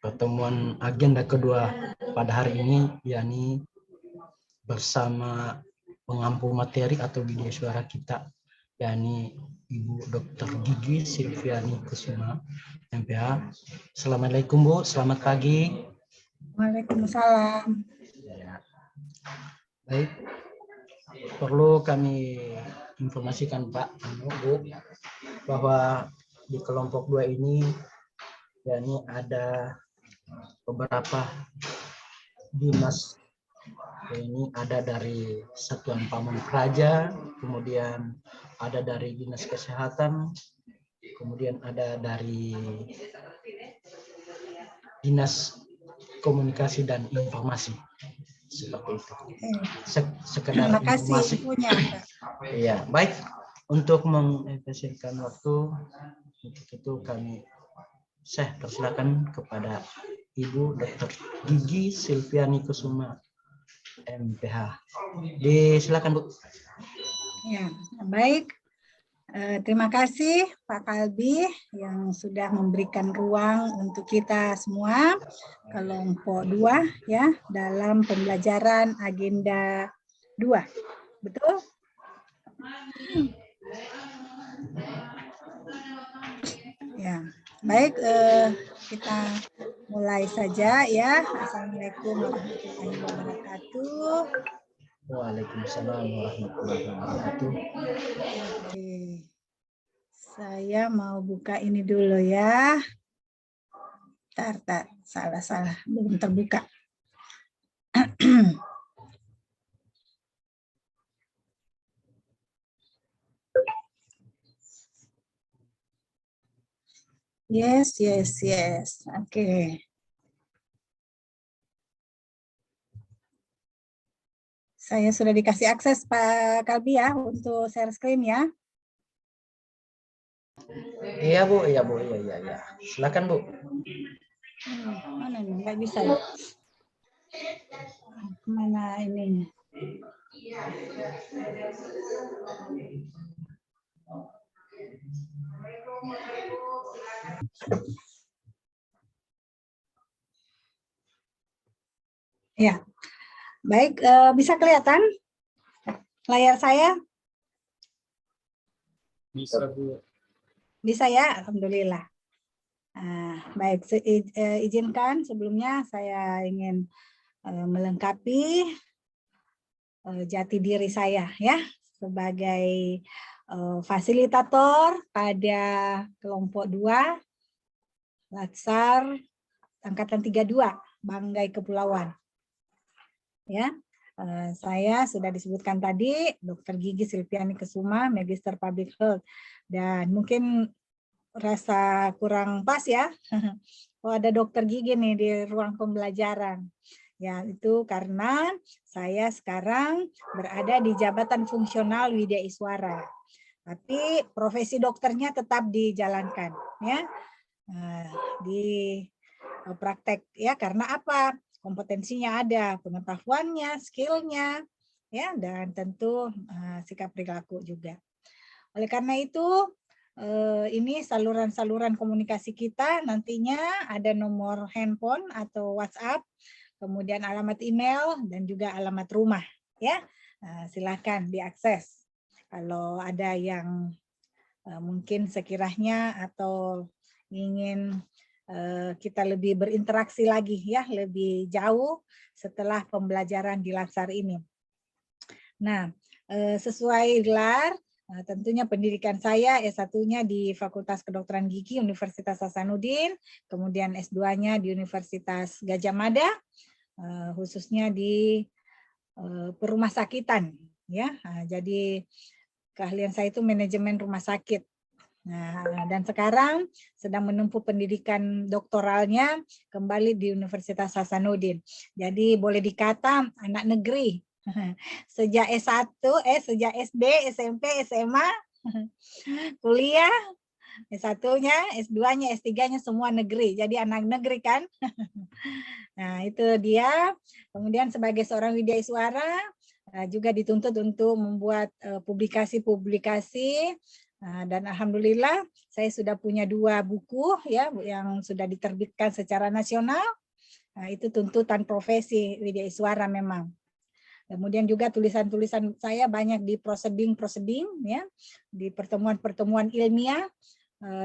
Pertemuan agenda kedua pada hari ini, yakni bersama pengampu materi atau video suara kita, yakni Ibu Dr. Gigi Silviani Kusuma, MPH. Assalamualaikum Bu, selamat pagi. Waalaikumsalam. Ya. Baik, perlu kami informasikan Pak Bu, bahwa di kelompok 2 ini, yakni ada beberapa dinas. Ini ada dari Satuan Pamong Praja, kemudian ada dari Dinas Kesehatan, kemudian ada dari Dinas Komunikasi dan Informasi. Seperti itu. Sekedar informasi. Iya, baik. Untuk mengefisienkan waktu, untuk itu kami persilakan kepada Ibu Dr. Gigi Silviani Kusuma, MPH. Silakan Bu. Ya, baik. Terima kasih Pak Kalbi yang sudah memberikan ruang untuk kita semua kelompok 2 ya dalam pembelajaran agenda 2. Betul? Ya, baik, kita mulai saja ya. Assalamualaikum warahmatullahi wabarakatuh. Waalaikumsalam warahmatullahi wabarakatuh. Oke. Saya mau buka ini dulu ya. Tar, salah, belum terbuka. Yes. Oke. Saya sudah dikasih akses Pak Kalbi ya untuk share screen ya. Iya Bu. Iya. Silakan Bu. Mana nih? Nggak bisa ya? Mana ininya? Ya, baik. Bisa kelihatan layar saya? Bisa Bu. Bisa ya, alhamdulillah. Baik, izinkan sebelumnya saya ingin melengkapi jati diri saya ya sebagai fasilitator pada kelompok 2 Latsar angkatan 32 Banggai Kepulauan. Ya. Saya sudah disebutkan tadi Dr. Gigi Silviani Kusuma, Magister Public Health, dan mungkin rasa kurang pas ya. Oh, ada Dokter Gigi nih di ruang pembelajaran. Ya, itu karena saya sekarang berada di jabatan fungsional Widya Iswara. Tapi profesi dokternya tetap dijalankan ya. Di praktek ya, karena apa? Kompetensinya ada, pengetahuannya, skillnya, ya, dan tentu sikap perilaku juga. Oleh karena itu, ini saluran-saluran komunikasi kita nantinya ada nomor handphone atau WhatsApp, kemudian alamat email dan juga alamat rumah, ya. Silakan diakses. Kalau ada yang mungkin sekiranya atau ingin kita lebih berinteraksi lagi ya, lebih jauh setelah pembelajaran di Latsar ini. Nah, sesuai gelar, tentunya pendidikan saya S1-nya di Fakultas Kedokteran Gigi Universitas Hasanuddin, kemudian S2-nya di Universitas Gadjah Mada, khususnya di perumahsakitan ya. Jadi keahlian saya itu manajemen rumah sakit. Nah, dan sekarang sedang menempuh pendidikan doktoralnya kembali di Universitas Hasanuddin. Jadi boleh dikata anak negeri. Sejak S1, sejak SD, SMP, SMA, kuliah, S1-nya, S2-nya, S3-nya semua negeri. Jadi anak negeri kan. Nah, itu dia. Kemudian sebagai seorang Widya Iswara juga dituntut untuk membuat publikasi-publikasi Dan alhamdulillah saya sudah punya 2 buku ya yang sudah diterbitkan secara nasional. Itu tuntutan profesi Widya Iswara memang. Kemudian juga tulisan-tulisan saya banyak di proseding ya, di pertemuan-pertemuan ilmiah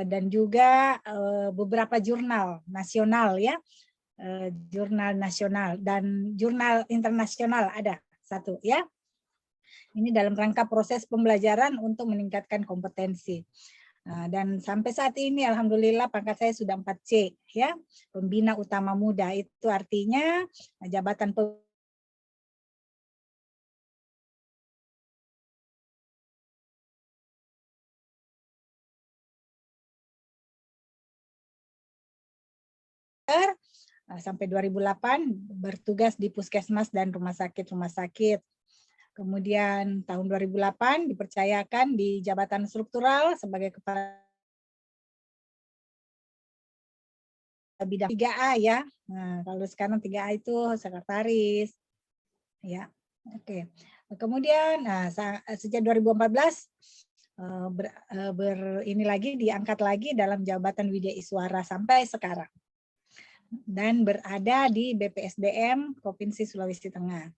dan juga beberapa jurnal nasional ya, jurnal nasional dan jurnal internasional ada 1 ya. Ini dalam rangka proses pembelajaran untuk meningkatkan kompetensi. Dan sampai saat ini alhamdulillah pangkat saya sudah 4C ya, pembina utama muda. Itu artinya jabatan sampai 2008 bertugas di puskesmas dan rumah sakit. Kemudian tahun 2008 dipercayakan di jabatan struktural sebagai kepala bidang 3A ya. Nah, kalau sekarang 3A itu sekretaris. Ya. Oke. Kemudian sejak 2014 ini lagi diangkat lagi dalam jabatan Widya Iswara sampai sekarang. Dan berada di BPSDM Provinsi Sulawesi Tengah.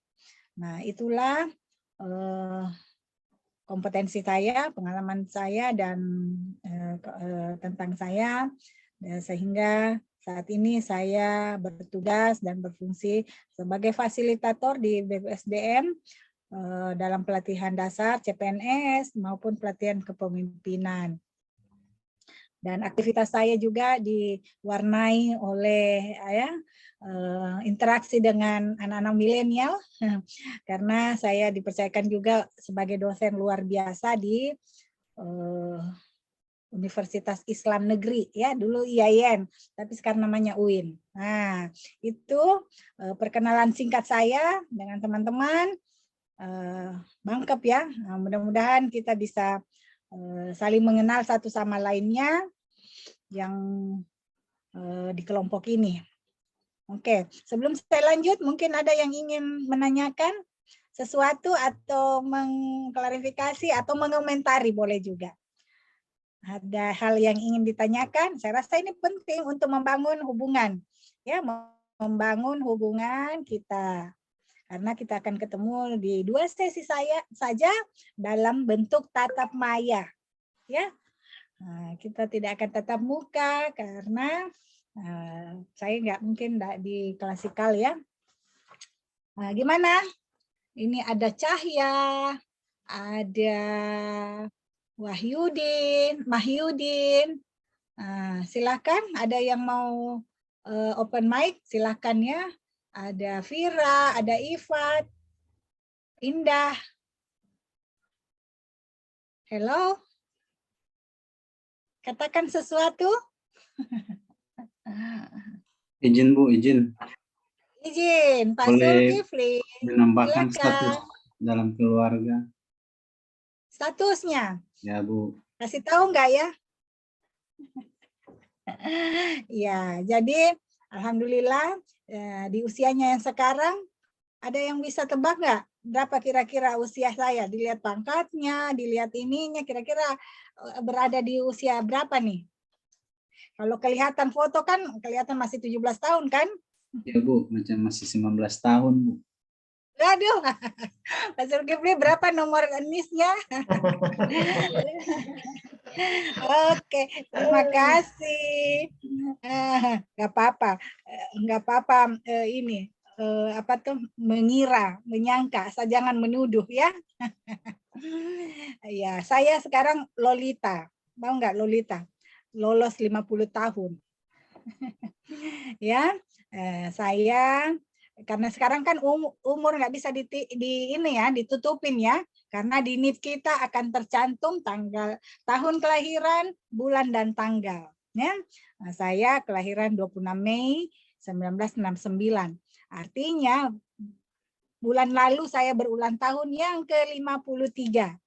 Nah, itulah kompetensi saya, pengalaman saya dan tentang saya, sehingga saat ini saya bertugas dan berfungsi sebagai fasilitator di BPSDM dalam pelatihan dasar CPNS maupun pelatihan kepemimpinan. Dan aktivitas saya juga diwarnai oleh interaksi dengan anak-anak milenial karena saya dipercayakan juga sebagai dosen luar biasa di Universitas Islam Negeri ya, dulu IAIN tapi sekarang namanya UIN. Nah, itu perkenalan singkat saya dengan teman-teman. Mantap ya. Nah, mudah-mudahan kita bisa saling mengenal satu sama lainnya yang di kelompok ini. Oke, sebelum saya lanjut, mungkin ada yang ingin menanyakan sesuatu atau mengklarifikasi atau mengomentari boleh juga. Ada hal yang ingin ditanyakan? Saya rasa ini penting untuk membangun hubungan, ya, membangun hubungan kita. Karena kita akan ketemu di 2 sesi saya saja dalam bentuk tatap maya, ya. Nah, kita tidak akan tatap muka karena saya nggak mungkin di klasikal ya. Nah, gimana? Ini ada Cahya, ada Mahyudin. Nah, silakan. Ada yang mau open mic? Silakan ya. Ada Vira, ada Ifat, Indah. Hello? Katakan sesuatu. Izin Bu, izin. Izin, Pak Boleh Zulkifli. menambahkan Silakan. status dalam keluarga. Statusnya. Ya Bu. Kasih tahu nggak ya? Ya, jadi alhamdulillah di usianya yang sekarang ada yang bisa tebak nggak berapa kira-kira usia saya? Dilihat pangkatnya, dilihat ininya, kira-kira berada di usia berapa nih? Kalau kelihatan foto kan kelihatan masih 17 tahun kan? Ya Bu, macam masih 19 tahun Bu. Aduh, Pak Zulkifli berapa nomor NIS-nya? Oke, terima kasih. Nggak apa-apa ini apa tuh menyangka, asal jangan menuduh ya. Ya, saya sekarang Lolita. Tahu nggak Lolita? Lolos 50 tahun. Ya, saya karena sekarang kan umur nggak bisa ditutupin ya, karena di NIP kita akan tercantum tahun kelahiran, bulan dan tanggal. Ya, nah, saya kelahiran 26 Mei 1969. Artinya bulan lalu saya berulang tahun yang ke-53.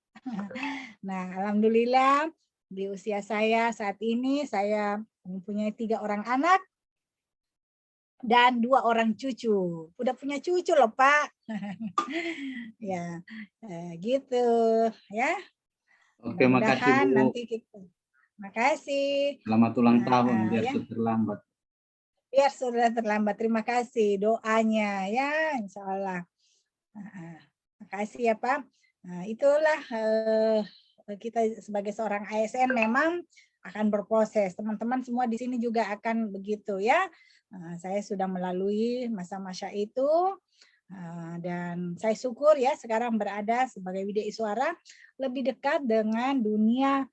Nah, alhamdulillah di usia saya saat ini saya mempunyai 3 orang anak dan 2 orang cucu. Udah punya cucu loh Pak. Ya, gitu ya. Oke, makasih Mudah-mudahan Bu. nanti kita. Makasih. Selamat ulang tahun biar Ya. terlambat. Biar sudah terlambat. Terima kasih doanya ya, insya Allah. Makasih ya Pak. Nah, itulah kita sebagai seorang ASN memang akan berproses. Teman-teman semua di sini juga akan begitu ya. Saya sudah melalui masa-masa itu. Dan saya syukur ya sekarang berada sebagai Widya Iswara lebih dekat dengan dunia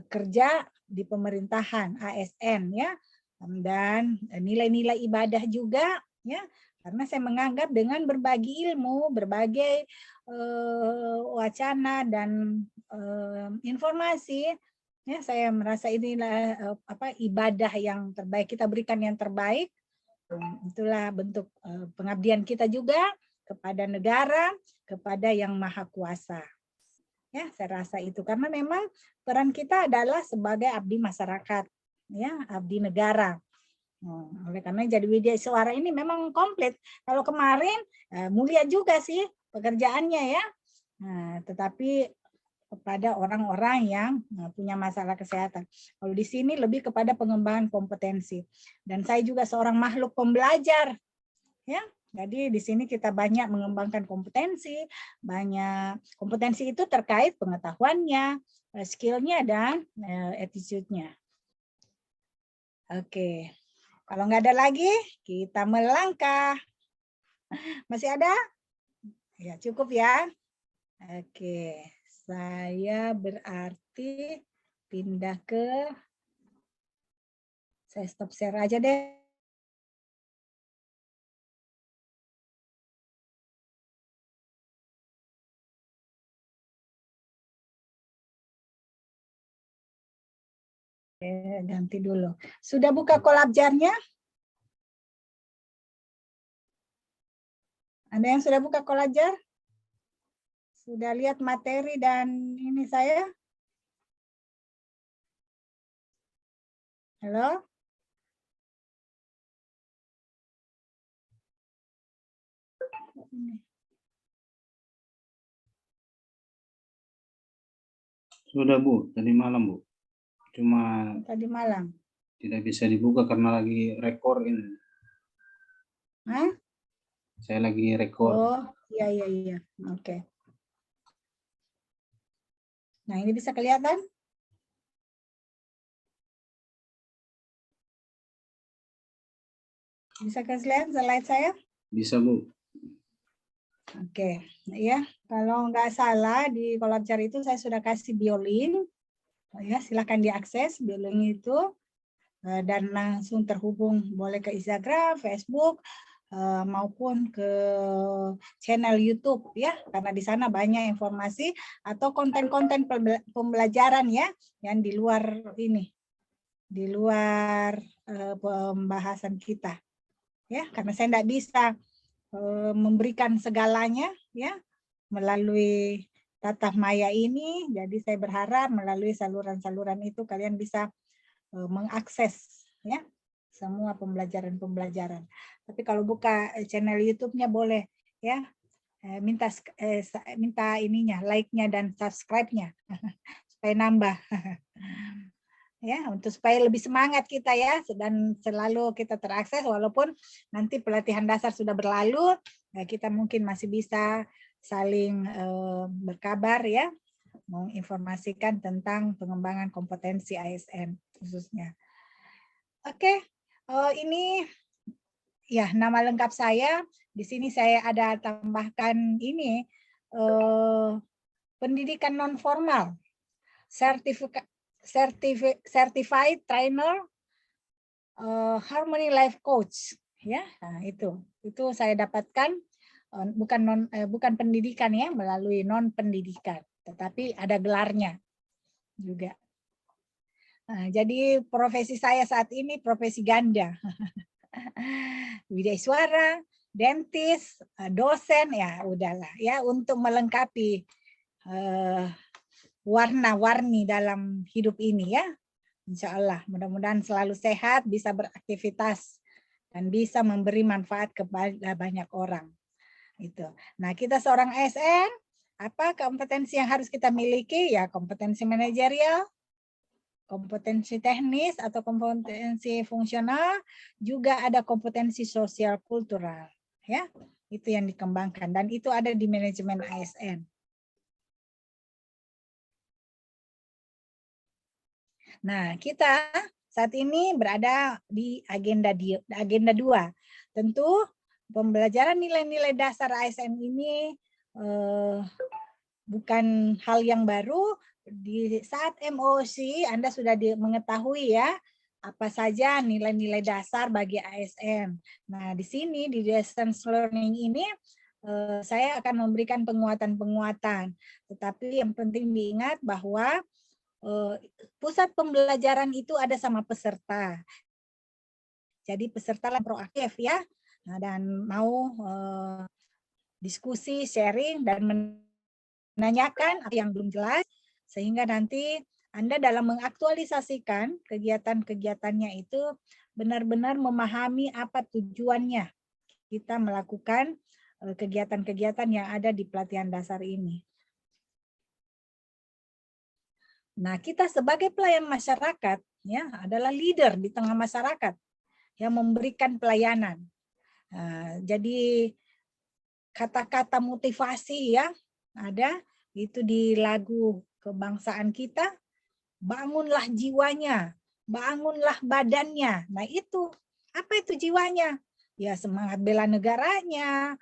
kerja di pemerintahan ASN ya, dan nilai-nilai ibadah juga ya, karena saya menganggap dengan berbagi ilmu, berbagai wacana dan informasi ya, saya merasa inilah ibadah yang terbaik, kita berikan yang terbaik. Itulah bentuk pengabdian kita juga kepada negara, kepada Yang Maha Kuasa. Ya, saya rasa itu karena memang peran kita adalah sebagai abdi masyarakat, ya, abdi negara. Oleh karena jadi Widya Iswara ini memang komplit. Kalau kemarin mulia juga sih pekerjaannya ya, tetapi kepada orang-orang yang punya masalah kesehatan. Kalau di sini lebih kepada pengembangan kompetensi. Dan saya juga seorang makhluk pembelajar. Ya, jadi di sini kita banyak mengembangkan kompetensi, banyak kompetensi itu terkait pengetahuannya, skillnya dan attitude-nya. Oke, kalau nggak ada lagi, kita melangkah. Masih ada? Ya, cukup ya. Oke. Saya berarti pindah ke, saya stop share aja deh. Ganti dulu. Sudah buka Collabjar-nya? Ada yang sudah buka Collabjar? Sudah lihat materi dan ini saya? Halo? Sudah Bu, tadi malam Bu. Cuma Tadi malam. tidak bisa dibuka karena lagi rekor ini. Hah? Saya lagi rekor. Oh, iya. Oke. Nah, ini bisa kelihatan? Bisa kelihatan slide saya? Bisa Bu. Oke, ya. Kalau nggak salah di Collabjar itu saya sudah kasih biolink. Ya, silakan diakses biolink itu dan langsung terhubung boleh ke Instagram, Facebook maupun ke channel YouTube ya, karena di sana banyak informasi atau konten-konten pembelajaran ya yang di luar ini, di luar pembahasan kita ya, karena saya tidak bisa memberikan segalanya ya melalui tatah maya ini, jadi saya berharap melalui saluran-saluran itu kalian bisa mengakses ya semua pembelajaran-pembelajaran. Tapi kalau buka channel YouTube-nya boleh ya, minta ininya, like-nya dan subscribe-nya supaya nambah. Ya, untuk supaya lebih semangat kita ya, dan selalu kita terakses walaupun nanti pelatihan dasar sudah berlalu, ya kita mungkin masih bisa saling berkabar ya, menginformasikan tentang pengembangan kompetensi ASN khususnya. Oke, ini ya nama lengkap saya. Di sini saya ada tambahkan ini pendidikan non formal, certified trainer, Harmony Life Coach, ya. Nah, itu saya dapatkan bukan pendidikan ya, melalui non pendidikan, tetapi ada gelarnya juga. Nah, jadi profesi saya saat ini profesi ganda. Widya Iswara, dentis, dosen, ya udahlah ya, untuk melengkapi warna-warni dalam hidup ini ya. Insya Allah mudah-mudahan selalu sehat, bisa beraktivitas dan bisa memberi manfaat kepada banyak orang. Itu. Nah, kita seorang ASN Apa kompetensi yang harus kita miliki? Ya, kompetensi manajerial, kompetensi teknis atau kompetensi fungsional, juga ada kompetensi sosial kultural, ya. Itu yang dikembangkan dan itu ada di manajemen ASN. Nah, kita saat ini berada di agenda 2. Tentu pembelajaran nilai-nilai dasar ASN ini bukan hal yang baru. Di saat MOC Anda sudah mengetahui ya apa saja nilai-nilai dasar bagi ASN. Nah, di sini di distance learning ini saya akan memberikan penguatan-penguatan. Tetapi yang penting diingat bahwa pusat pembelajaran itu ada sama peserta. Jadi peserta yang proaktif ya. Nah, dan mau diskusi, sharing, dan menanyakan apa yang belum jelas, sehingga nanti Anda dalam mengaktualisasikan kegiatan-kegiatannya itu benar-benar memahami apa tujuannya kita melakukan kegiatan-kegiatan yang ada di pelatihan dasar ini. Nah, kita sebagai pelayan masyarakat ya adalah leader di tengah masyarakat yang memberikan pelayanan. Nah, jadi kata-kata motivasi ya ada itu di lagu kebangsaan kita, bangunlah jiwanya, bangunlah badannya. Nah, itu apa itu jiwanya? Ya semangat bela negaranya,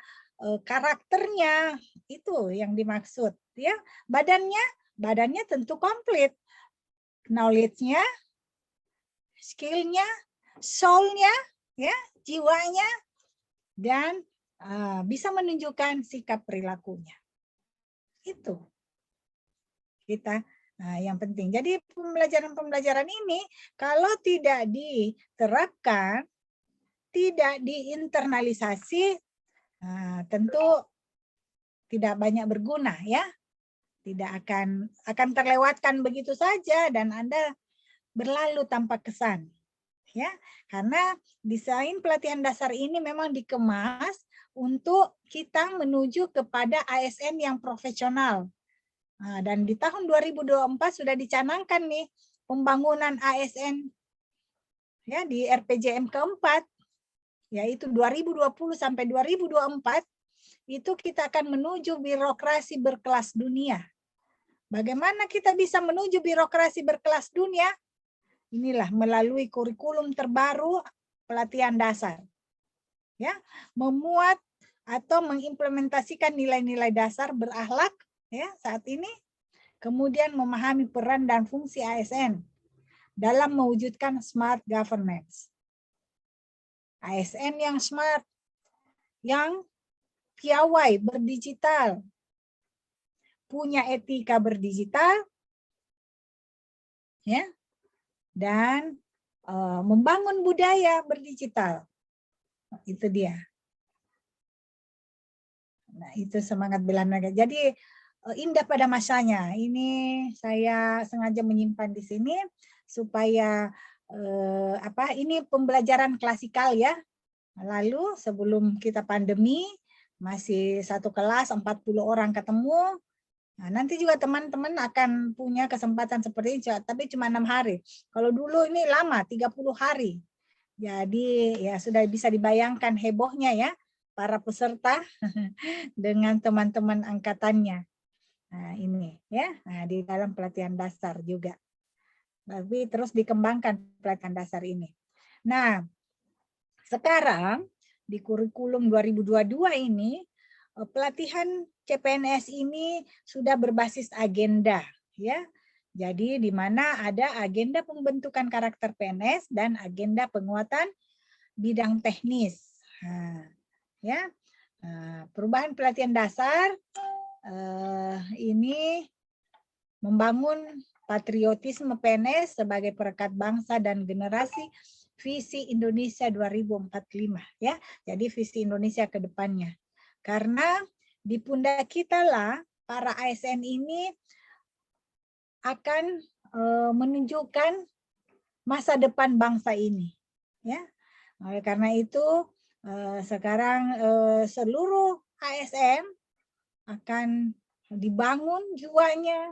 karakternya, itu yang dimaksud ya. Badannya tentu komplit. Knowledge-nya, skill-nya, soul-nya, ya, jiwanya, dan bisa menunjukkan sikap perilakunya. Itu kita yang penting. Jadi pembelajaran-pembelajaran ini kalau tidak diterapkan, tidak diinternalisasi, tentu tidak banyak berguna ya. Tidak akan terlewatkan begitu saja dan Anda berlalu tanpa kesan. Ya, karena desain pelatihan dasar ini memang dikemas untuk kita menuju kepada ASN yang profesional. Nah, dan di tahun 2024 sudah dicanangkan nih pembangunan ASN ya di RPJM keempat, yaitu 2020 sampai 2024 itu kita akan menuju birokrasi berkelas dunia. Bagaimana kita bisa menuju birokrasi berkelas dunia? Inilah melalui kurikulum terbaru pelatihan dasar. Ya, memuat atau mengimplementasikan nilai-nilai dasar berakhlak ya saat ini, kemudian memahami peran dan fungsi ASN dalam mewujudkan smart governance. ASN yang smart, yang piawai berdigital, punya etika berdigital, ya, dan membangun budaya berdigital. Itu dia. Nah, itu semangat bela negara. Jadi indah pada masanya. Ini saya sengaja menyimpan di sini supaya ini pembelajaran klasikal ya. Lalu sebelum kita pandemi masih satu kelas 40 orang ketemu. Nah, nanti juga teman-teman akan punya kesempatan seperti ini, tapi cuma 6 hari. Kalau dulu ini lama, 30 hari. Jadi ya sudah bisa dibayangkan hebohnya ya para peserta dengan teman-teman angkatannya. Nah, ini ya, di dalam pelatihan dasar juga. Tapi terus dikembangkan pelatihan dasar ini. Nah, sekarang di kurikulum 2022 ini pelatihan CPNS ini sudah berbasis agenda ya. Jadi di mana ada agenda pembentukan karakter PNS dan agenda penguatan bidang teknis. Ya. Perubahan pelatihan dasar ini membangun patriotisme PNS sebagai perekat bangsa dan generasi, visi Indonesia 2045 ya. Jadi visi Indonesia ke depannya. Karena di pundak kita lah para ASN ini akan menunjukkan masa depan bangsa ini ya. Oleh karena itu sekarang seluruh ASN akan dibangun jiwanya,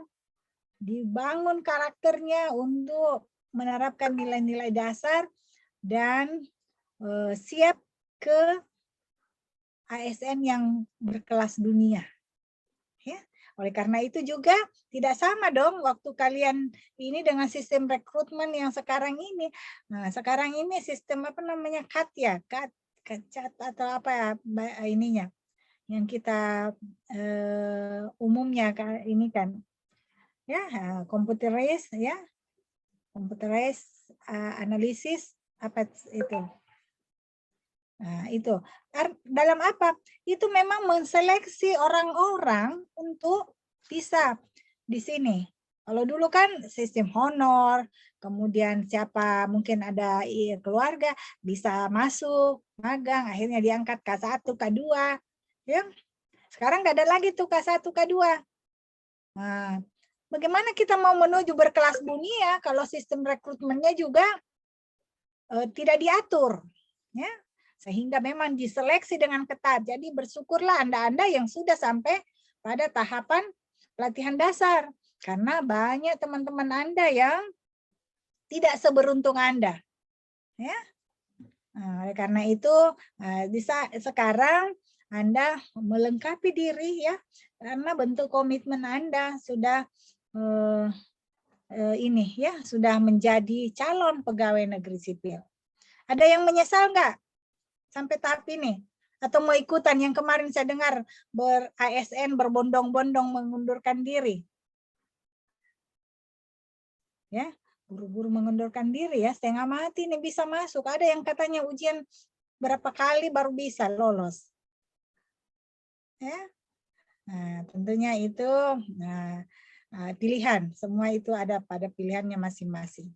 dibangun karakternya untuk menerapkan nilai-nilai dasar dan siap ke ASN yang berkelas dunia. Ya. Oleh karena itu juga tidak sama dong waktu kalian ini dengan sistem rekrutmen yang sekarang ini. Nah, sekarang ini sistem apa namanya CAT ya, CAT atau apa ya ininya yang kita umumnya ini kan ya computerized ya, computerized analysis apa itu. Nah, itu dalam apa? Itu memang menseleksi orang-orang untuk bisa di sini. Kalau dulu kan sistem honor, kemudian siapa mungkin ada keluarga bisa masuk, magang, akhirnya diangkat K1, K2. Ya. Sekarang nggak ada lagi tuh K1, K2. Nah, bagaimana kita mau menuju berkelas dunia kalau sistem rekrutmennya juga tidak diatur? Ya. Sehingga memang diseleksi dengan ketat. Jadi bersyukurlah Anda-Anda yang sudah sampai pada tahapan pelatihan dasar. Karena banyak teman-teman Anda yang tidak seberuntung Anda. Ya. Nah, oleh karena itu, sekarang Anda melengkapi diri ya, karena bentuk komitmen Anda sudah ini ya, sudah menjadi calon pegawai negeri sipil. Ada yang menyesal nggak? Sampai tahap ini atau mau ikutan yang kemarin saya dengar ber-ASN berbondong-bondong mengundurkan diri ya, buru-buru mengundurkan diri ya, setengah mati nih bisa masuk, ada yang katanya ujian berapa kali baru bisa lolos ya. Nah, tentunya itu pilihan, semua itu ada pada pilihannya masing-masing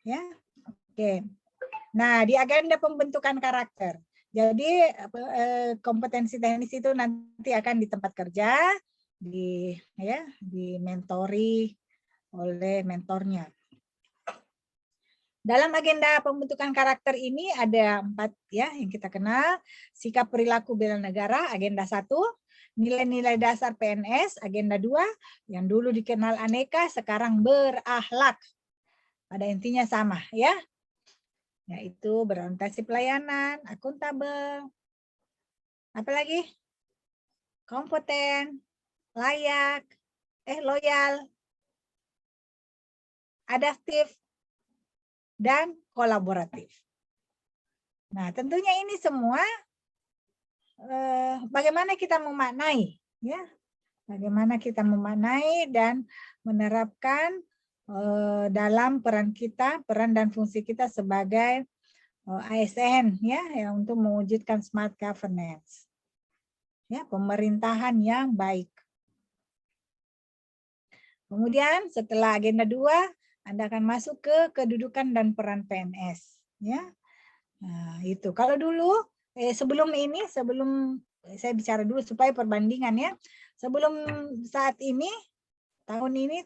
ya. Oke, nah di agenda pembentukan karakter. Jadi kompetensi teknis itu nanti akan di tempat kerja, dimentori oleh mentornya. Dalam agenda pembentukan karakter ini ada 4 ya yang kita kenal: sikap perilaku bela negara, agenda 1, nilai-nilai dasar PNS, agenda 2, yang dulu dikenal aneka, sekarang berakhlak. Pada intinya sama ya. Yaitu berorientasi pelayanan, akuntabel, apalagi kompeten, layak, loyal, adaptif, dan kolaboratif. Nah, tentunya ini semua bagaimana kita memaknai, ya, bagaimana kita memaknai dan menerapkan dalam peran kita, peran dan fungsi kita sebagai ASN ya, yang untuk mewujudkan smart governance. Ya, pemerintahan yang baik. Kemudian setelah agenda 2, Anda akan masuk ke kedudukan dan peran PNS ya. Nah, itu. Kalau dulu sebelum saya bicara dulu supaya perbandingan ya. Sebelum saat ini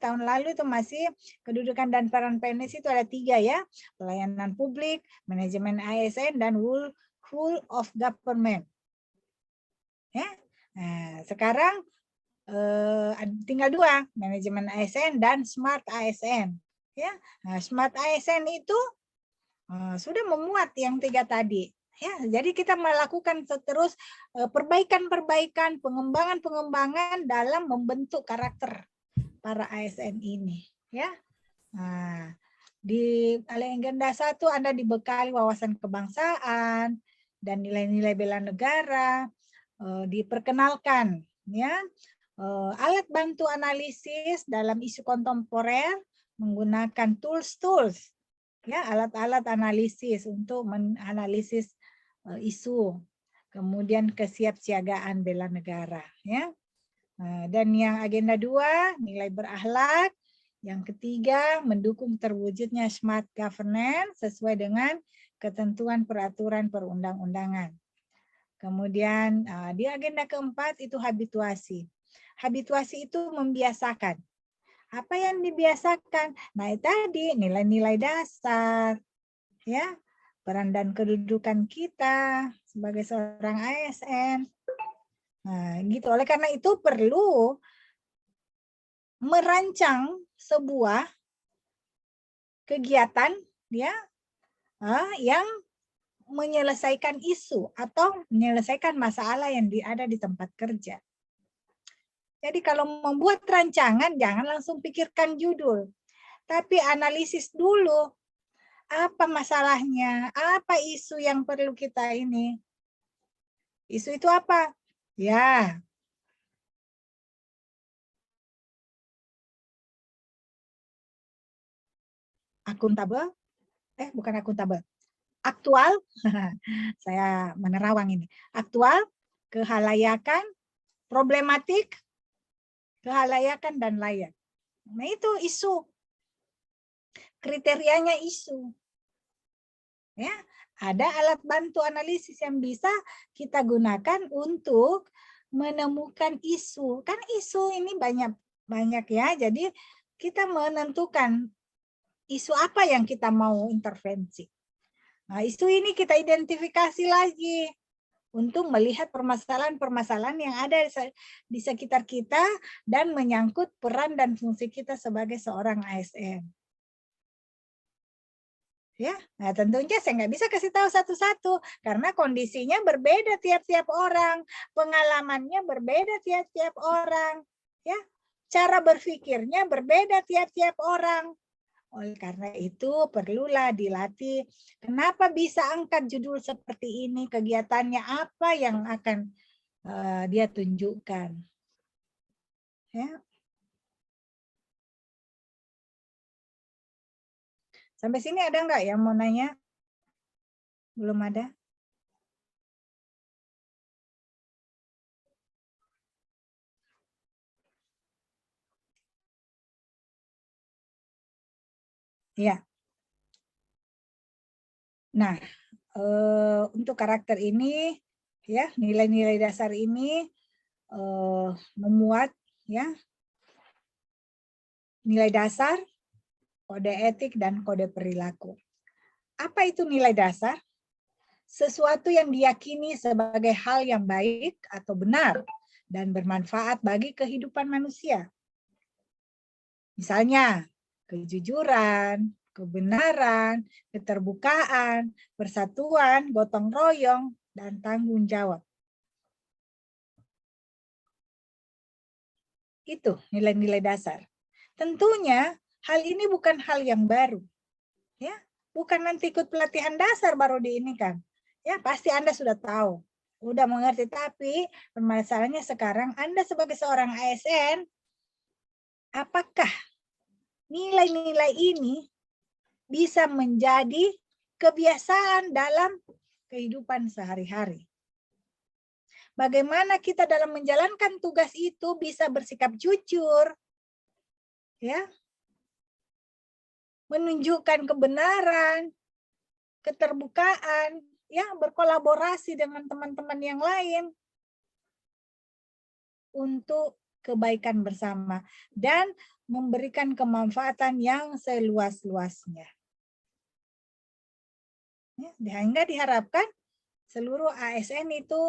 tahun lalu itu masih kedudukan dan peran PNS itu ada 3 ya, pelayanan publik, manajemen ASN, dan whole of government. Ya, nah, sekarang tinggal 2, manajemen ASN dan smart ASN. Ya, nah, smart ASN itu sudah memuat yang 3 tadi. Ya, jadi kita melakukan terus perbaikan-perbaikan, pengembangan-pengembangan dalam membentuk karakter para ASN ini ya. Nah, di agenda 1 Anda dibekali wawasan kebangsaan dan nilai-nilai bela negara, diperkenalkan ya alat bantu analisis dalam isu kontemporer menggunakan tools ya, alat-alat analisis untuk menganalisis isu, kemudian kesiapsiagaan bela negara ya. Dan yang agenda 2, nilai berakhlak. Yang ketiga, mendukung terwujudnya smart governance sesuai dengan ketentuan peraturan perundang-undangan. Kemudian di agenda keempat itu habituasi. Habituasi itu membiasakan. Apa yang dibiasakan? Nah, tadi nilai-nilai dasar, ya, peran dan kedudukan kita sebagai seorang ASN. Nah, gitu. Oleh karena itu perlu merancang sebuah kegiatan ya yang menyelesaikan isu atau menyelesaikan masalah yang ada di tempat kerja. Jadi kalau membuat rancangan jangan langsung pikirkan judul, tapi analisis dulu apa masalahnya, apa isu yang perlu kita ini. Isu itu apa? Ya, akuntabel, bukan akuntabel, aktual, saya menerawang ini, aktual, kehalayakan, problematik, kehalayakan, dan layak. Nah itu isu, kriterianya isu. Ya, ada alat bantu analisis yang bisa kita gunakan untuk menemukan isu. Kan isu ini banyak ya, jadi kita menentukan isu apa yang kita mau intervensi. Nah, isu ini kita identifikasi lagi untuk melihat permasalahan-permasalahan yang ada di sekitar kita dan menyangkut peran dan fungsi kita sebagai seorang ASN. Ya, nah tentunya saya nggak bisa kasih tahu satu-satu karena kondisinya berbeda tiap-tiap orang, pengalamannya berbeda tiap-tiap orang, ya, cara berpikirnya berbeda tiap-tiap orang. Oleh karena itu perlulah dilatih. Kenapa bisa angkat judul seperti ini? Kegiatannya apa yang akan dia tunjukkan? Ya. Sampai sini ada nggak yang mau nanya? Belum ada? Ya. Nah, untuk karakter ini, ya nilai-nilai dasar ini memuat ya nilai dasar, kode etik, dan kode perilaku. Apa itu nilai dasar? Sesuatu yang diyakini sebagai hal yang baik atau benar dan bermanfaat bagi kehidupan manusia. Misalnya, kejujuran, kebenaran, keterbukaan, persatuan, gotong royong, dan tanggung jawab. Itu nilai-nilai dasar. Tentunya hal ini bukan hal yang baru. Ya, bukan nanti ikut pelatihan dasar baru diinikan. Ya, pasti Anda sudah tahu, udah mengerti, tapi permasalahannya sekarang Anda sebagai seorang ASN, apakah nilai-nilai ini bisa menjadi kebiasaan dalam kehidupan sehari-hari? Bagaimana kita dalam menjalankan tugas itu bisa bersikap jujur, ya, menunjukkan kebenaran, keterbukaan, ya, berkolaborasi dengan teman-teman yang lain untuk kebaikan bersama dan memberikan kemanfaatan yang seluas-luasnya. Ya, sehingga diharapkan seluruh ASN itu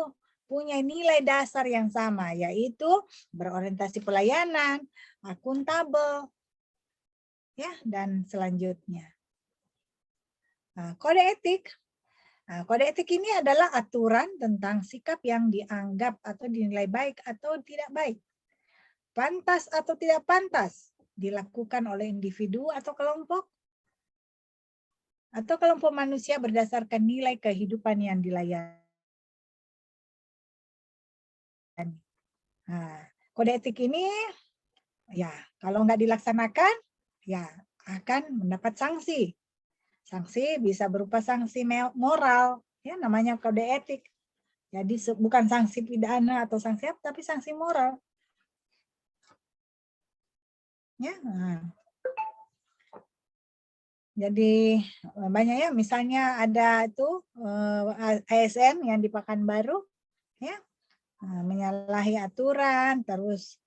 punya nilai dasar yang sama, yaitu berorientasi pelayanan, akuntabel, ya, dan selanjutnya. Nah, kode etik. Nah, kode etik ini adalah aturan tentang sikap yang dianggap atau dinilai baik atau tidak baik, pantas atau tidak pantas dilakukan oleh individu atau kelompok manusia berdasarkan nilai kehidupan yang dilayani. Nah, kode etik ini, ya, kalau nggak dilaksanakan, ya akan mendapat sanksi. Sanksi bisa berupa sanksi moral, ya namanya kode etik. Jadi bukan sanksi pidana atau sanksi apa, tapi sanksi moral. Ya, nah. Jadi banyak ya, misalnya ada itu ASN yang di Pekanbaru, ya, menyalahi aturan, terus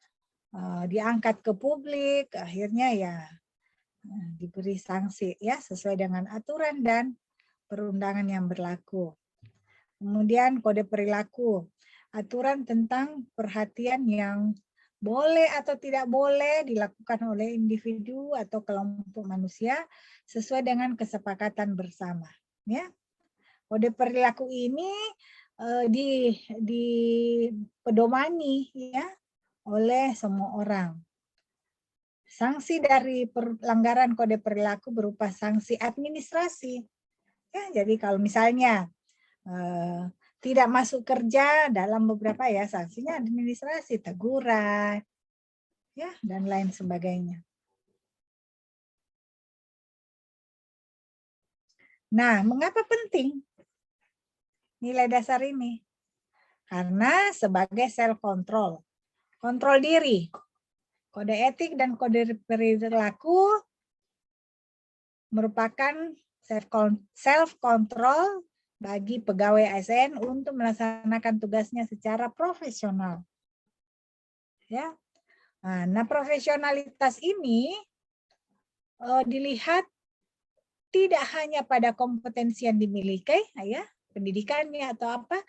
diangkat ke publik, akhirnya ya diberi sanksi ya sesuai dengan aturan dan perundangan yang berlaku. Kemudian kode perilaku, aturan tentang perhatian yang boleh atau tidak boleh dilakukan oleh individu atau kelompok manusia sesuai dengan kesepakatan bersama. Ya, kode perilaku ini dipedomani ya oleh semua orang. Sanksi dari pelanggaran kode perilaku berupa sanksi administrasi. Ya, jadi kalau misalnya tidak masuk kerja dalam beberapa ya sanksinya administrasi, teguran, ya dan lain sebagainya. Nah, mengapa penting nilai dasar ini? Karena sebagai self control, kontrol diri. Kode etik dan kode perilaku merupakan self control bagi pegawai ASN untuk melaksanakan tugasnya secara profesional. Ya. Nah, profesionalitas ini dilihat tidak hanya pada kompetensi yang dimiliki, ya, pendidikannya atau apa,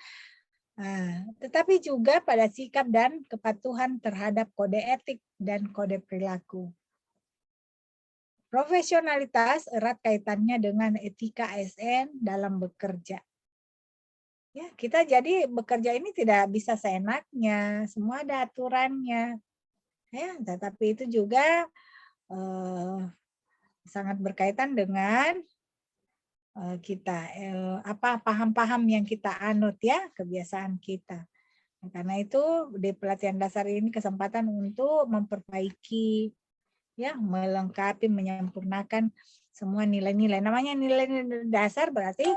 tetapi juga pada sikap dan kepatuhan terhadap kode etik dan kode perilaku. Profesionalitas erat kaitannya dengan etika ASN dalam bekerja. Ya, kita jadi bekerja ini tidak bisa seenaknya, semua ada aturannya. Ya, tetapi itu juga sangat berkaitan dengan kita apa paham-paham yang kita anut ya, kebiasaan kita. Nah, karena itu di pelatihan dasar ini kesempatan untuk memperbaiki ya, melengkapi, menyempurnakan semua nilai-nilai. Namanya nilai-nilai dasar berarti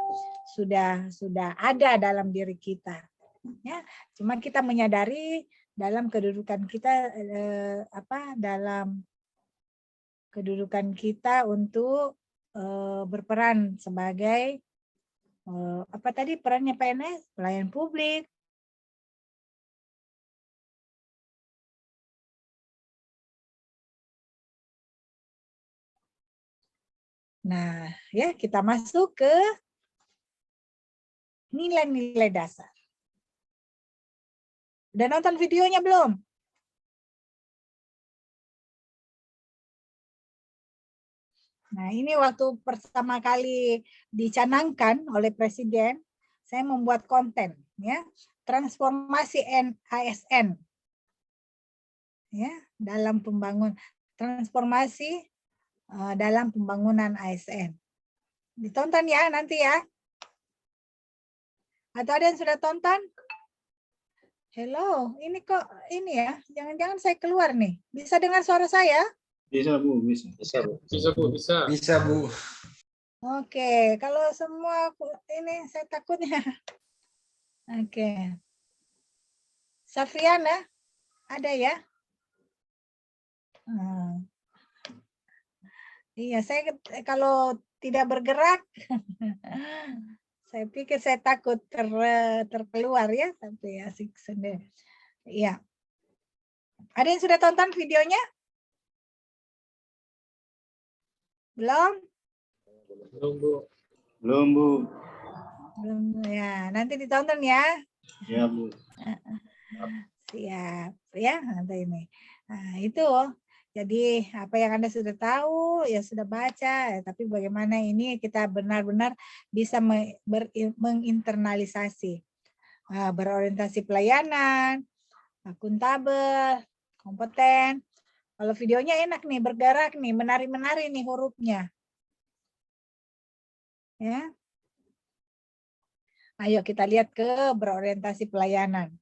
sudah ada dalam diri kita. Ya, cuma kita menyadari dalam kedudukan kita dalam kedudukan kita untuk berperan sebagai apa tadi perannya PNS, pelayan publik. Nah, ya kita masuk ke nilai-nilai dasar. Udah nonton videonya belum? Nah, ini waktu pertama kali dicanangkan oleh Presiden, saya membuat konten, ya, transformasi ASN, ya, dalam transformasi dalam pembangunan ASN. Ditonton ya nanti ya. Atau ada yang sudah tonton? Hello, ini kok ini ya? Jangan-jangan saya keluar nih. Bisa dengar suara saya? Bisa, Bu, bisa. Bisa, Bu. Bisa, Bu. Bisa. Bisa, Bu. Oke, kalau semua ini saya takutnya. Oke. Safriana, ada ya? Iya, saya kalau tidak bergerak, saya pikir saya takut terkeluar ya, tapi asik sendiri. Iya. Ada yang sudah tonton videonya? Belum? Belum, Bu. Belum, Bu. Belum ya. Nanti ditonton ya. Ya, Bu. Siap ya nanti ini. Nah, itu. Jadi apa yang Anda sudah tahu ya sudah baca, tapi bagaimana ini kita benar-benar bisa menginternalisasi, berorientasi pelayanan, akuntabel, kompeten. Kalau videonya enak nih, bergerak nih, menari-menari nih hurufnya. Ya. Ayo kita lihat ke berorientasi pelayanan.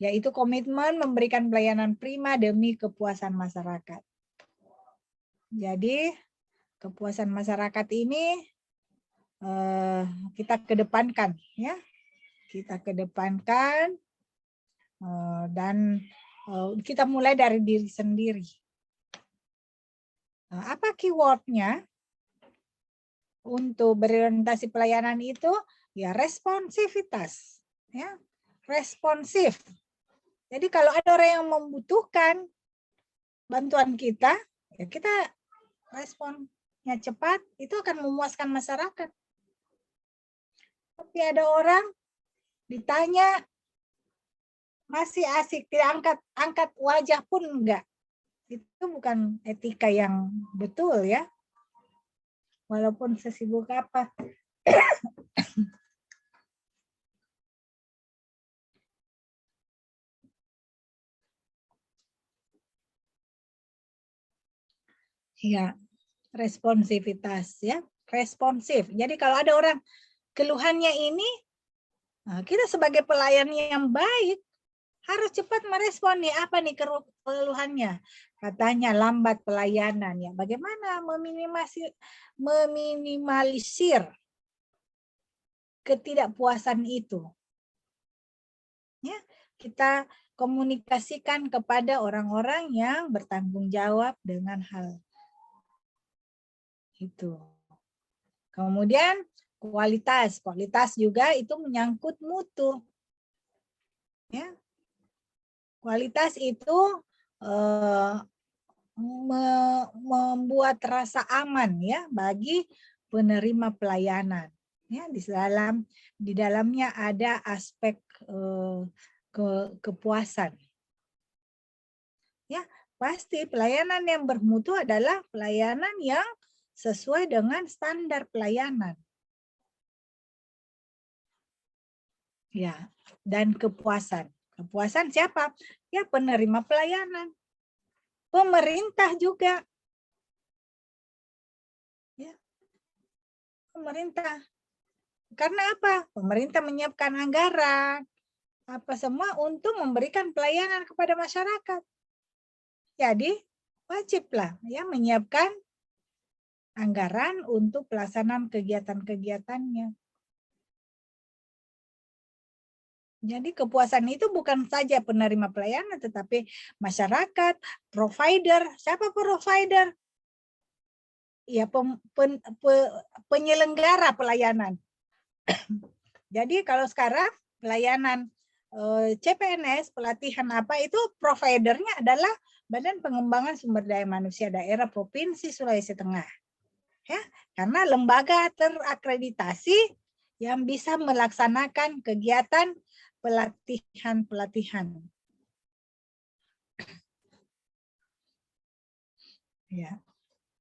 Yaitu komitmen memberikan pelayanan prima demi kepuasan masyarakat. Jadi kepuasan masyarakat ini kita kedepankan, ya, kita kedepankan dan kita mulai dari diri sendiri. Apa keywordnya untuk berorientasi pelayanan itu? Ya responsivitas, ya responsif. Jadi kalau ada orang yang membutuhkan bantuan kita, ya kita responnya cepat, itu akan memuaskan masyarakat. Tapi ada orang ditanya, masih asik, tidak angkat wajah pun enggak. Itu bukan etika yang betul ya. Walaupun sesibuk apa. Ya, responsivitas ya, responsif. Jadi kalau ada orang keluhannya ini, kita sebagai pelayan yang baik harus cepat merespon nih, apa nih keluhannya. Katanya lambat pelayanan ya. Bagaimana meminimalisir ketidakpuasan itu? Ya, kita komunikasikan kepada orang-orang yang bertanggung jawab dengan hal itu. Kemudian kualitas juga itu menyangkut mutu. Ya. Kualitas itu membuat rasa aman ya bagi penerima pelayanan. Ya, di dalamnya ada aspek kepuasan. Ya, pasti pelayanan yang bermutu adalah pelayanan yang sesuai dengan standar pelayanan. Ya, dan kepuasan. Kepuasan siapa? Ya, penerima pelayanan. Pemerintah juga. Ya. Pemerintah. Karena apa? Pemerintah menyiapkan anggaran apa semua untuk memberikan pelayanan kepada masyarakat. Jadi, wajiblah ya menyiapkan anggaran untuk pelaksanaan kegiatan-kegiatannya. Jadi kepuasan itu bukan saja penerima pelayanan, tetapi masyarakat, provider. Siapa provider? Ya, penyelenggara pelayanan. Jadi kalau sekarang pelayanan CPNS, pelatihan apa itu providernya adalah Badan Pengembangan Sumber Daya Manusia Daerah Provinsi Sulawesi Tengah. Ya, karena lembaga terakreditasi yang bisa melaksanakan kegiatan pelatihan. Ya,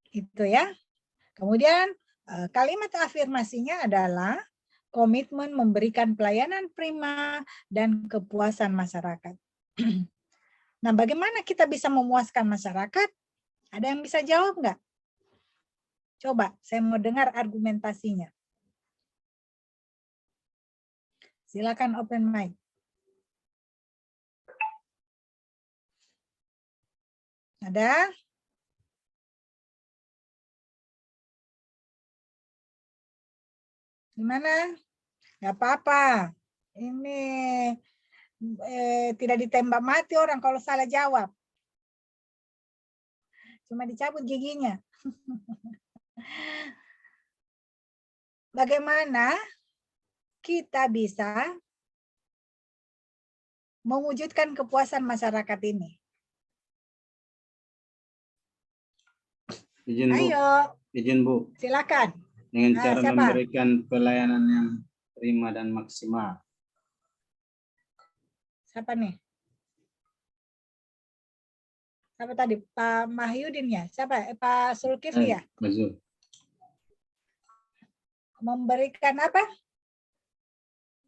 itu ya. Kemudian kalimat afirmasinya adalah komitmen memberikan pelayanan prima dan kepuasan masyarakat. Nah, bagaimana kita bisa memuaskan masyarakat? Ada yang bisa jawab nggak? Coba, saya mau dengar argumentasinya. Silakan open mic. Ada? Gimana? Nggak apa-apa. Ini tidak ditembak mati orang kalau salah jawab. Cuma dicabut giginya. Bagaimana kita bisa mewujudkan kepuasan masyarakat ini? Izin, Bu. Ayo. Izin, Bu. Silakan. Dengan cara siapa? memberikan pelayanan yang prima dan maksimal. Siapa nih? Siapa tadi? Pak Mahyudin ya? Siapa? Pak Zulkifli ya? Betul. Memberikan apa?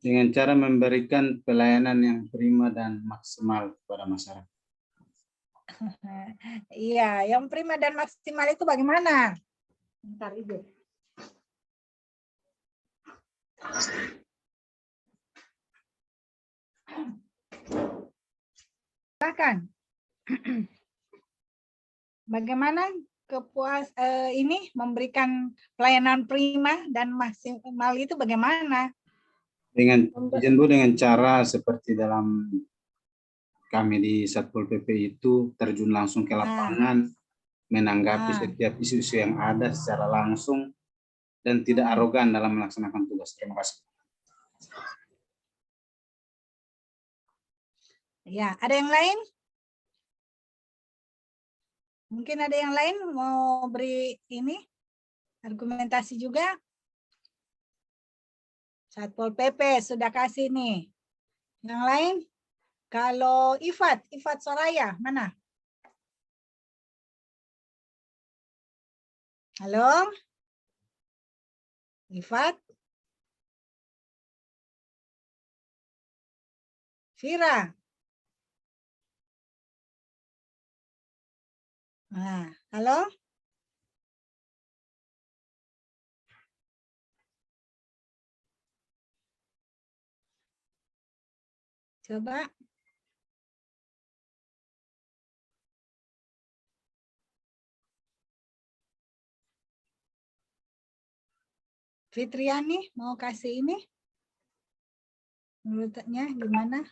Dengan cara memberikan pelayanan yang prima dan maksimal kepada masyarakat. Iya, yang prima dan maksimal itu bagaimana? Bentar, Ibu. Silakan. Bagaimana ini memberikan pelayanan prima dan maksimal itu bagaimana? Dengan izin, Bu, dengan cara seperti dalam kami di Satpol PP itu terjun langsung ke lapangan, menanggapi setiap isu-isu yang ada secara langsung dan tidak arogan dalam melaksanakan tugas. Terima kasih. Ya, ada yang lain? Mungkin ada yang lain mau beri ini argumentasi juga? Satpol PP sudah kasih nih. Yang lain? Kalau Ifat Soraya, mana? Halo? Ifat? Vira? Nah, halo? Coba. Fitriani mau kasih ini? Menurutnya gimana?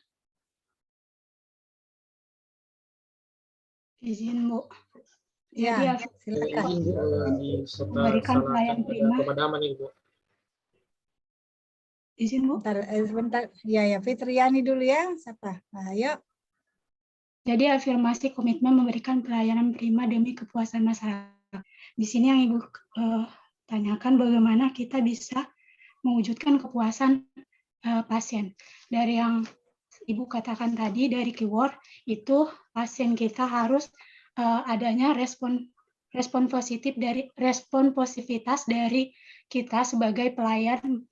Izin, Bu. Ya, Jadi silakan. Izin Bu, memberikan pelayan prima. pemadaman ini Bu. Izin, Bu. Sebentar. Ya, Fitriani dulu ya. Siapa? Ayo. Jadi afirmasi komitmen memberikan pelayanan prima demi kepuasan masyarakat. Di sini yang Ibu tanyakan bagaimana kita bisa mewujudkan kepuasan pasien. Dari yang Ibu katakan tadi, dari keyword itu pasien kita harus adanya respon positivitas dari kita sebagai pelayan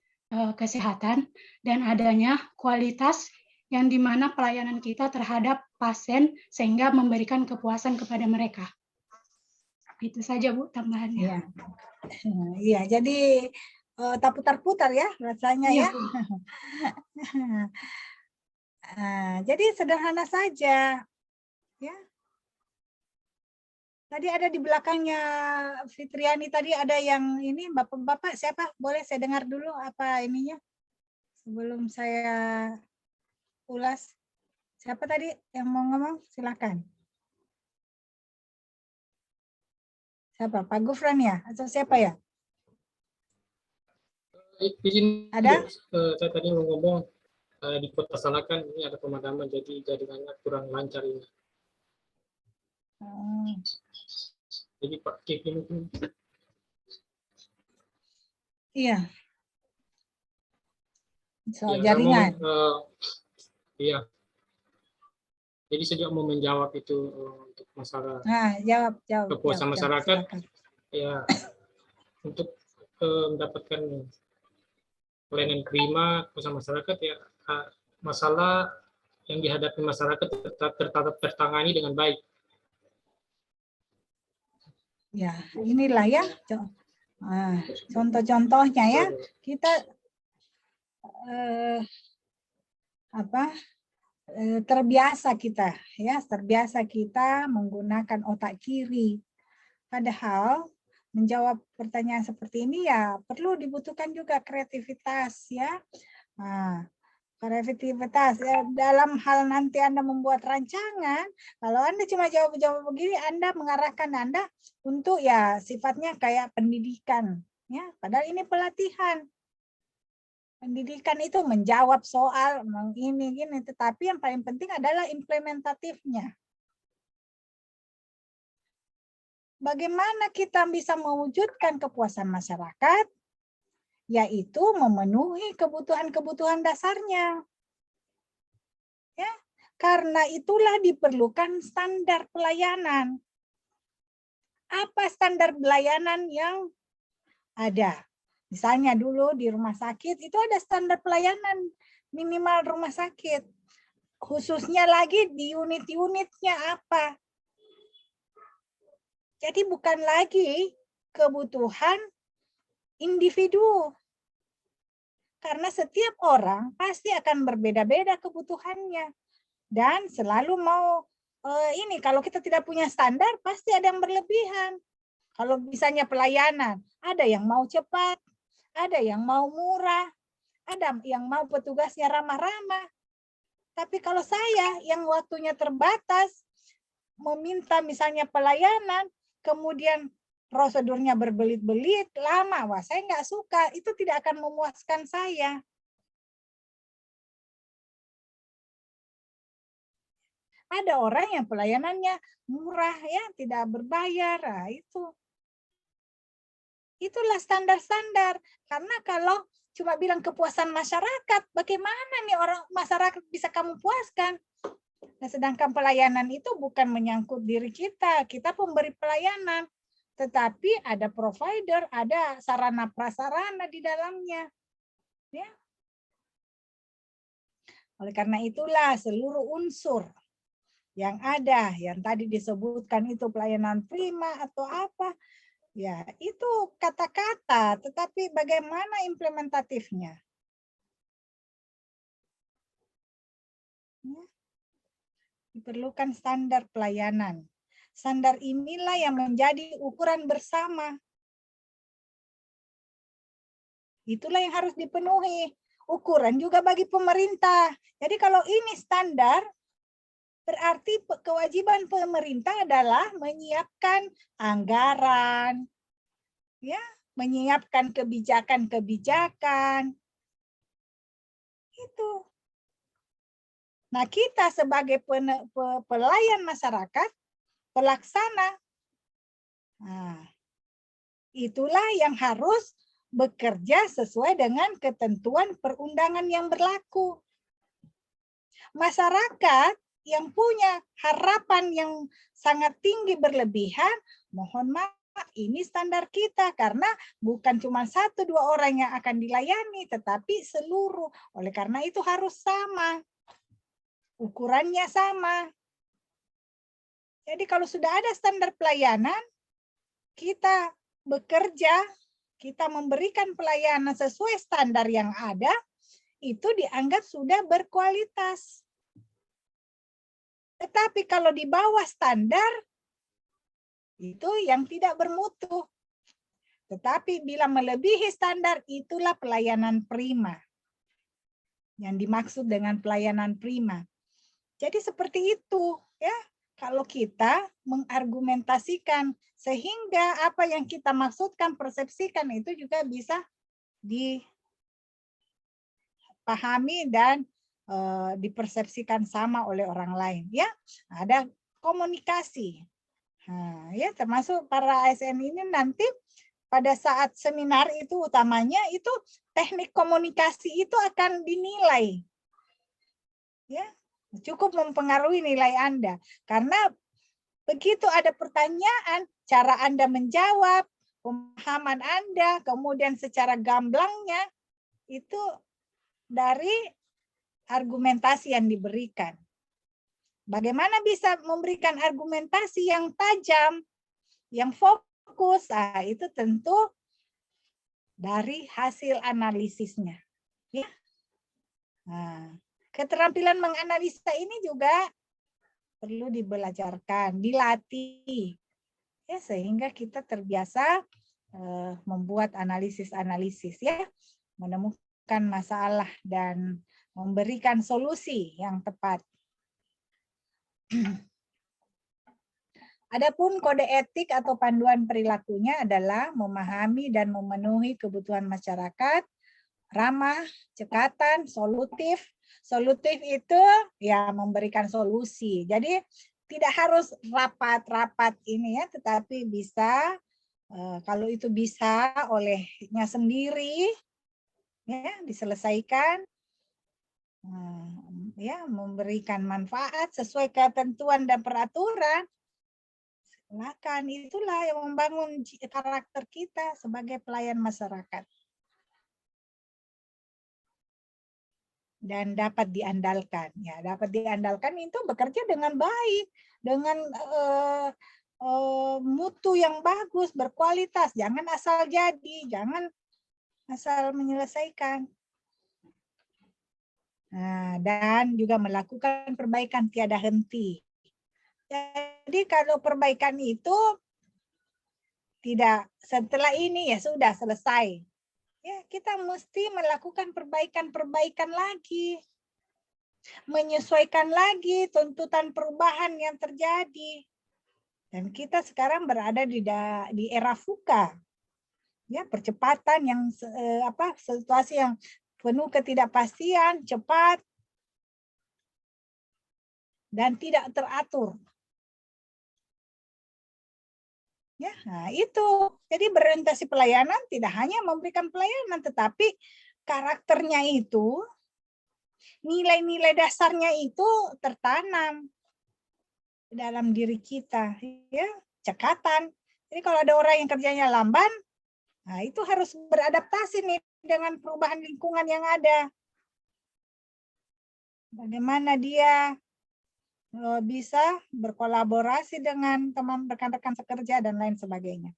kesehatan dan adanya kualitas yang dimana pelayanan kita terhadap pasien sehingga memberikan kepuasan kepada mereka. Itu saja Bu tambahannya. Iya, iya. Jadi tak putar-putar ya rasanya Iya, ya. Bu. Jadi sederhana saja, ya. Tadi ada di belakangnya Fitriani tadi ada yang ini bapak-bapak siapa? Boleh saya dengar dulu apa ininya sebelum saya ulas. Siapa tadi yang mau ngomong? Silakan. Siapa? Pak Gufran ya? Atau siapa ya? Izin Ada? Bu, saya tadi mau ngomong di Kota Salakan ini ada pemadaman jadi jaringannya kurang lancar ini. Jadi Pak Kiki mungkin. Iya. Soal Ya, jaringan. Iya. Jadi sejak mau menjawab itu untuk masalah Jawab. kepuasan masyarakat, Silakan. ya untuk mendapatkan pelayanan prima kepuasan masyarakat ya masalah yang dihadapi masyarakat tetap tertangani dengan baik. Ya, inilah ya contoh-contohnya ya. Kita terbiasa kita menggunakan otak kiri. Padahal menjawab pertanyaan seperti ini ya perlu dibutuhkan juga kreativitas ya. Kreativitas ya, dalam hal nanti Anda membuat rancangan, kalau Anda cuma jawab begini, Anda mengarahkan Anda untuk ya sifatnya kayak pendidikan ya, padahal ini pelatihan. Pendidikan itu menjawab soal ini gini, tetapi yang paling penting adalah implementatifnya. Bagaimana kita bisa mewujudkan kepuasan masyarakat? Yaitu memenuhi kebutuhan-kebutuhan dasarnya. Ya, karena itulah diperlukan standar pelayanan. Apa standar pelayanan yang ada? Misalnya dulu di rumah sakit itu ada standar pelayanan minimal rumah sakit. Khususnya lagi di unit-unitnya apa. Jadi bukan lagi kebutuhan individu. Karena setiap orang pasti akan berbeda-beda kebutuhannya. Dan selalu mau ini kalau kita tidak punya standar pasti ada yang berlebihan. Kalau misalnya pelayanan, ada yang mau cepat, ada yang mau murah, ada yang mau petugasnya ramah-ramah. Tapi kalau saya yang waktunya terbatas, meminta misalnya pelayanan, kemudian prosedurnya berbelit-belit, lama, wah saya nggak suka, itu tidak akan memuaskan saya. Ada orang yang pelayanannya murah ya, tidak berbayar, nah itu. Itulah standar-standar. Karena kalau cuma bilang kepuasan masyarakat, bagaimana nih orang masyarakat bisa kamu puaskan? Nah, sedangkan pelayanan itu bukan menyangkut diri kita pemberi pelayanan, tetapi ada provider, ada sarana prasarana di dalamnya. Ya. Oleh karena itulah seluruh unsur yang ada, yang tadi disebutkan itu pelayanan prima atau apa, ya itu kata-kata, tetapi bagaimana implementatifnya? Ya. Diperlukan standar pelayanan. Standar inilah yang menjadi ukuran bersama. Itulah yang harus dipenuhi. Ukuran juga bagi pemerintah. Jadi kalau ini standar, berarti kewajiban pemerintah adalah menyiapkan anggaran, ya, menyiapkan kebijakan-kebijakan. Itu. Nah, kita sebagai pelayan masyarakat, pelaksana, nah, itulah yang harus bekerja sesuai dengan ketentuan perundangan yang berlaku. Masyarakat yang punya harapan yang sangat tinggi berlebihan, mohon maaf, ini standar kita karena bukan cuma 1-2 orang yang akan dilayani, tetapi seluruh. Oleh karena itu harus sama. Ukurannya sama. Jadi kalau sudah ada standar pelayanan, kita bekerja, kita memberikan pelayanan sesuai standar yang ada, itu dianggap sudah berkualitas. Tetapi kalau di bawah standar, itu yang tidak bermutu. Tetapi bila melebihi standar, itulah pelayanan prima. Yang dimaksud dengan pelayanan prima. Jadi seperti itu, ya. Kalau kita mengargumentasikan sehingga apa yang kita maksudkan, persepsikan itu juga bisa dipahami dan dipersepsikan sama oleh orang lain, ya. Ada komunikasi. Nah, ya termasuk para ASN ini nanti pada saat seminar itu utamanya itu teknik komunikasi itu akan dinilai. Ya. Cukup mempengaruhi nilai Anda. Karena begitu ada pertanyaan, cara Anda menjawab, pemahaman Anda, kemudian secara gamblangnya, itu dari argumentasi yang diberikan. Bagaimana bisa memberikan argumentasi yang tajam, yang fokus, itu tentu dari hasil analisisnya. Ya. Nah, keterampilan menganalisa ini juga perlu dibelajarkan, dilatih, ya, sehingga kita terbiasa membuat analisis-analisis, ya, menemukan masalah dan memberikan solusi yang tepat. Adapun kode etik atau panduan perilakunya adalah memahami dan memenuhi kebutuhan masyarakat, ramah, cekatan, solutif. Solutif itu ya memberikan solusi. Jadi tidak harus rapat-rapat ini ya, tetapi bisa kalau itu bisa olehnya sendiri ya diselesaikan, ya memberikan manfaat sesuai ketentuan dan peraturan. Silakan, itulah yang membangun karakter kita sebagai pelayan masyarakat. Dan dapat diandalkan, ya dapat diandalkan itu bekerja dengan baik, dengan mutu yang bagus, berkualitas, jangan asal jadi, jangan asal menyelesaikan. Nah, dan juga melakukan perbaikan tiada henti. Jadi kalau perbaikan itu tidak setelah ini ya sudah selesai. Ya, kita mesti melakukan perbaikan-perbaikan lagi. Menyesuaikan lagi tuntutan perubahan yang terjadi. Dan kita sekarang berada di era VUCA. Ya, percepatan yang situasi yang penuh ketidakpastian, cepat dan tidak teratur. Ya, nah itu. Jadi berorientasi pelayanan tidak hanya memberikan pelayanan, tetapi karakternya itu, nilai-nilai dasarnya itu tertanam dalam diri kita, ya, cekatan. Jadi kalau ada orang yang kerjanya lamban, nah itu harus beradaptasi nih dengan perubahan lingkungan yang ada. Bagaimana dia bisa berkolaborasi dengan teman rekan-rekan sekerja dan lain sebagainya.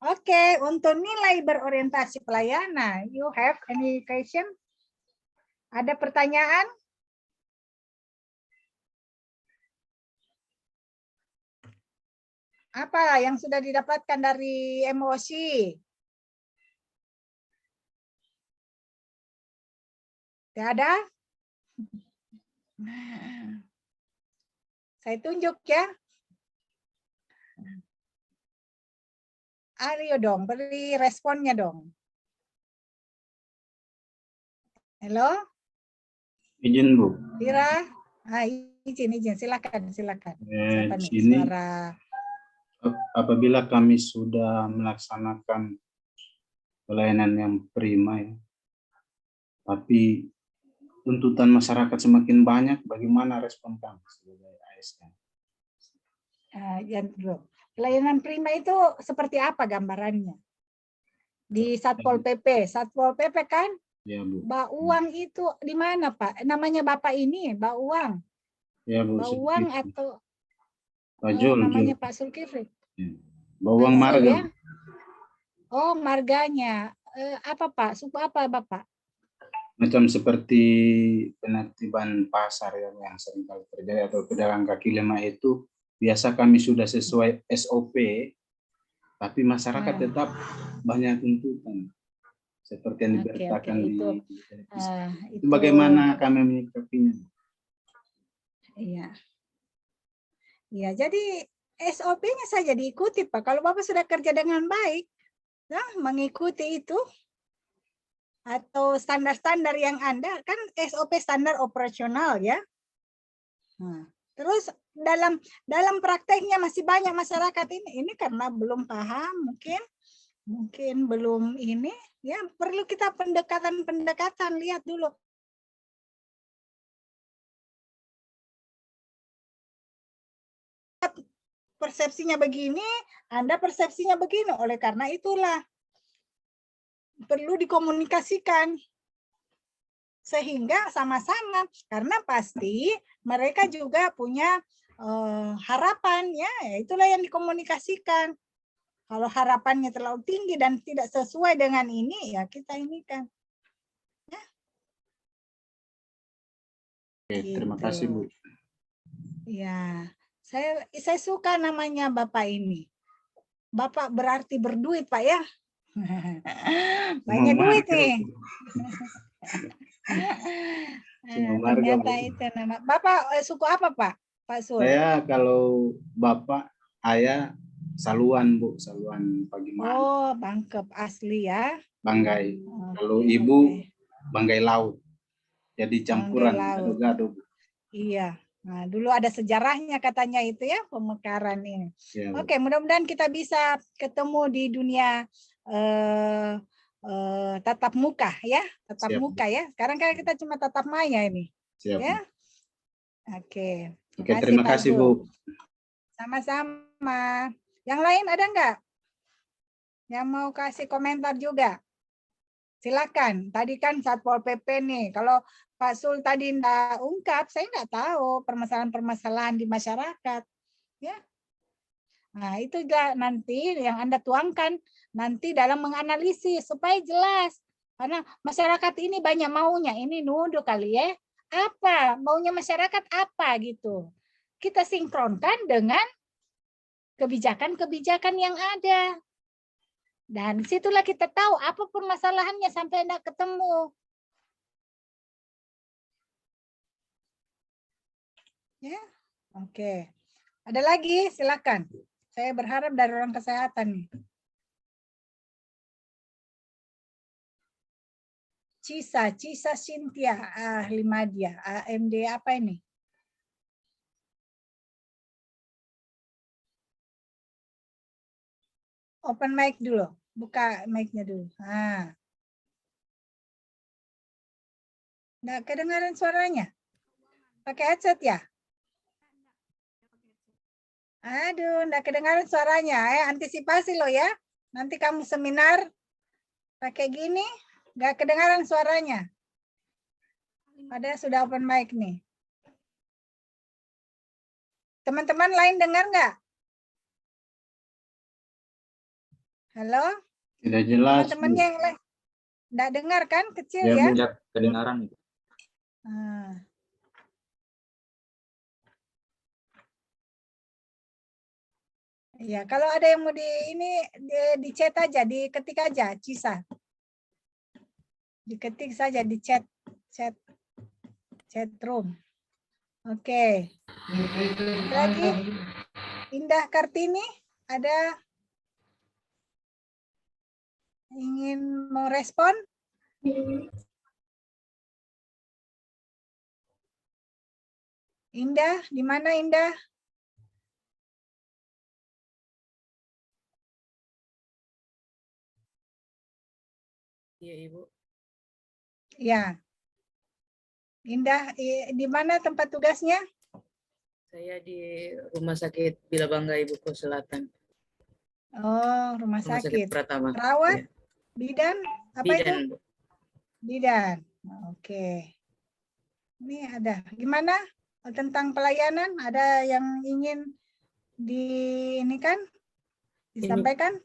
Oke, untuk nilai berorientasi pelayanan, you have any question? Ada pertanyaan? Apa yang sudah didapatkan dari emosi? Tidak ada? Saya tunjuk ya. Ayo dong, beri responnya dong. Halo? Izin Bu. Dira? Izin, silakan. Siapa Di nih sini suara? apabila kami sudah melaksanakan pelayanan yang prima, ya, tapi tuntutan masyarakat semakin banyak, bagaimana respon kami sebagai ASN? Pelayanan prima itu seperti apa gambarannya? Di Satpol PP. Satpol PP kan? Ya, Bu. Mbak Uang itu di mana, Pak? Namanya Bapak ini, Mbak Uang. Ya, Bu. Mbak Uang atau Pak Jul, namanya Pak Zulkifli? Ya. Mbak Uang marga. Ya? Oh, marganya. Apa, Pak? Suku apa, Bapak? Macam seperti penertiban pasar yang sering kali terjadi atau pedagang kaki lima itu, biasa kami sudah sesuai SOP, tapi masyarakat tetap banyak tuntutan seperti yang diberitakan di televisi. Itu bagaimana kami menyikapinya? Iya. Ya, jadi SOP-nya saja diikuti, Pak. Kalau Bapak sudah kerja dengan baik, nah, mengikuti itu, atau standar-standar yang Anda, kan SOP standar operasional ya. Nah, terus dalam prakteknya masih banyak masyarakat ini karena belum paham, mungkin belum ini, ya perlu kita pendekatan, lihat dulu. Persepsinya begini, Anda persepsinya begini, oleh karena itulah perlu dikomunikasikan sehingga sama-sama, karena pasti mereka juga punya harapan, ya itulah yang dikomunikasikan. Kalau harapannya terlalu tinggi dan tidak sesuai dengan ini, ya kita ini kan. Ya. Oke, terima kasih, Bu. Ya, saya suka namanya Bapak ini. Bapak berarti berduit, Pak ya. Banyak duit nih. Ternyata itu nama. Bapak suku apa, Pak? Pak Sul. Saya kalau Bapak, ayah Saluan, Bu, Saluan Pagimaan. Oh, Bangkep asli ya. Banggai. Kalau Ibu Banggai Laut. Jadi campuran gado-gado. Iya. Nah, dulu ada sejarahnya katanya itu ya, pemekaran ini. Ya, oke, mudah-mudahan kita bisa ketemu di dunia tatap muka ya, tatap muka ya. Sekarang kan kita cuma tatap maya ini. Siap. Ya. Oke. Terima kasih, Bu. Sama-sama. Yang lain ada enggak? Yang mau kasih komentar juga? Silakan. Tadi kan Satpol PP nih. Kalau Pak Sul tadi enggak ungkap, saya enggak tahu permasalahan-permasalahan di masyarakat. Ya. Nah, itu juga nanti yang Anda tuangkan nanti dalam menganalisis supaya jelas. Karena masyarakat ini banyak maunya. Ini nuduh kali ya. Apa? Maunya masyarakat apa gitu. Kita sinkronkan dengan kebijakan-kebijakan yang ada. Dan situlah kita tahu apa permasalahannya sampai Anda ketemu. Ya, oke. Ada lagi? Silakan. Saya berharap dari orang kesehatan nih. Cisa Cynthia, ahli media, AMD apa ini? open mic dulu. Buka mic-nya dulu. Nah. Nggak kedengaran suaranya? Pakai headset ya? Aduh, nggak kedengaran suaranya. Antisipasi loh ya. Nanti kamu seminar pakai gini, nggak kedengaran suaranya. Padahal sudah open mic nih. Teman-teman lain dengar nggak? Halo? Tidak jelas. Teman-teman yang lain. Nggak dengar kan? Kecil Ya, ya? Bu, kedengaran. Ah. Ya, kalau ada yang mau di chat aja, diketik aja, Cisa. Diketik saja di chat room. Oke. Lagi Indah Kartini, ada ingin mau respon? Indah, di mana Indah? Iya, Ibu. Ya. Indah, di mana tempat tugasnya? Saya di Rumah Sakit Bila Bangga, Ibu, Kos Selatan. Oh, rumah Rumah sakit. Pratama. Perawat? Ya. Bidan? Apa Bidan, itu? Bu. Bidan. Oke. Ini ada. Gimana tentang pelayanan? Ada yang ingin ini kan disampaikan?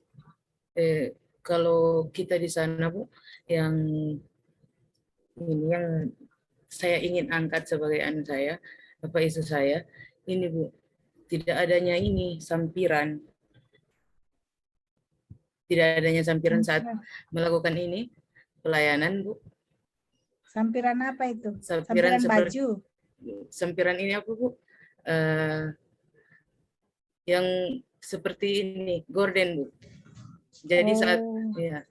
Kalau kita di sana, Bu, yang saya ingin angkat sebagai anak saya, Bapak isu saya, ini Bu, tidak adanya ini sampiran. Tidak adanya sampiran saat melakukan ini pelayanan, Bu. Sampiran apa itu? Sampiran baju. Sampiran ini apa, Bu? Yang seperti ini, gorden, Bu. Jadi saat ya.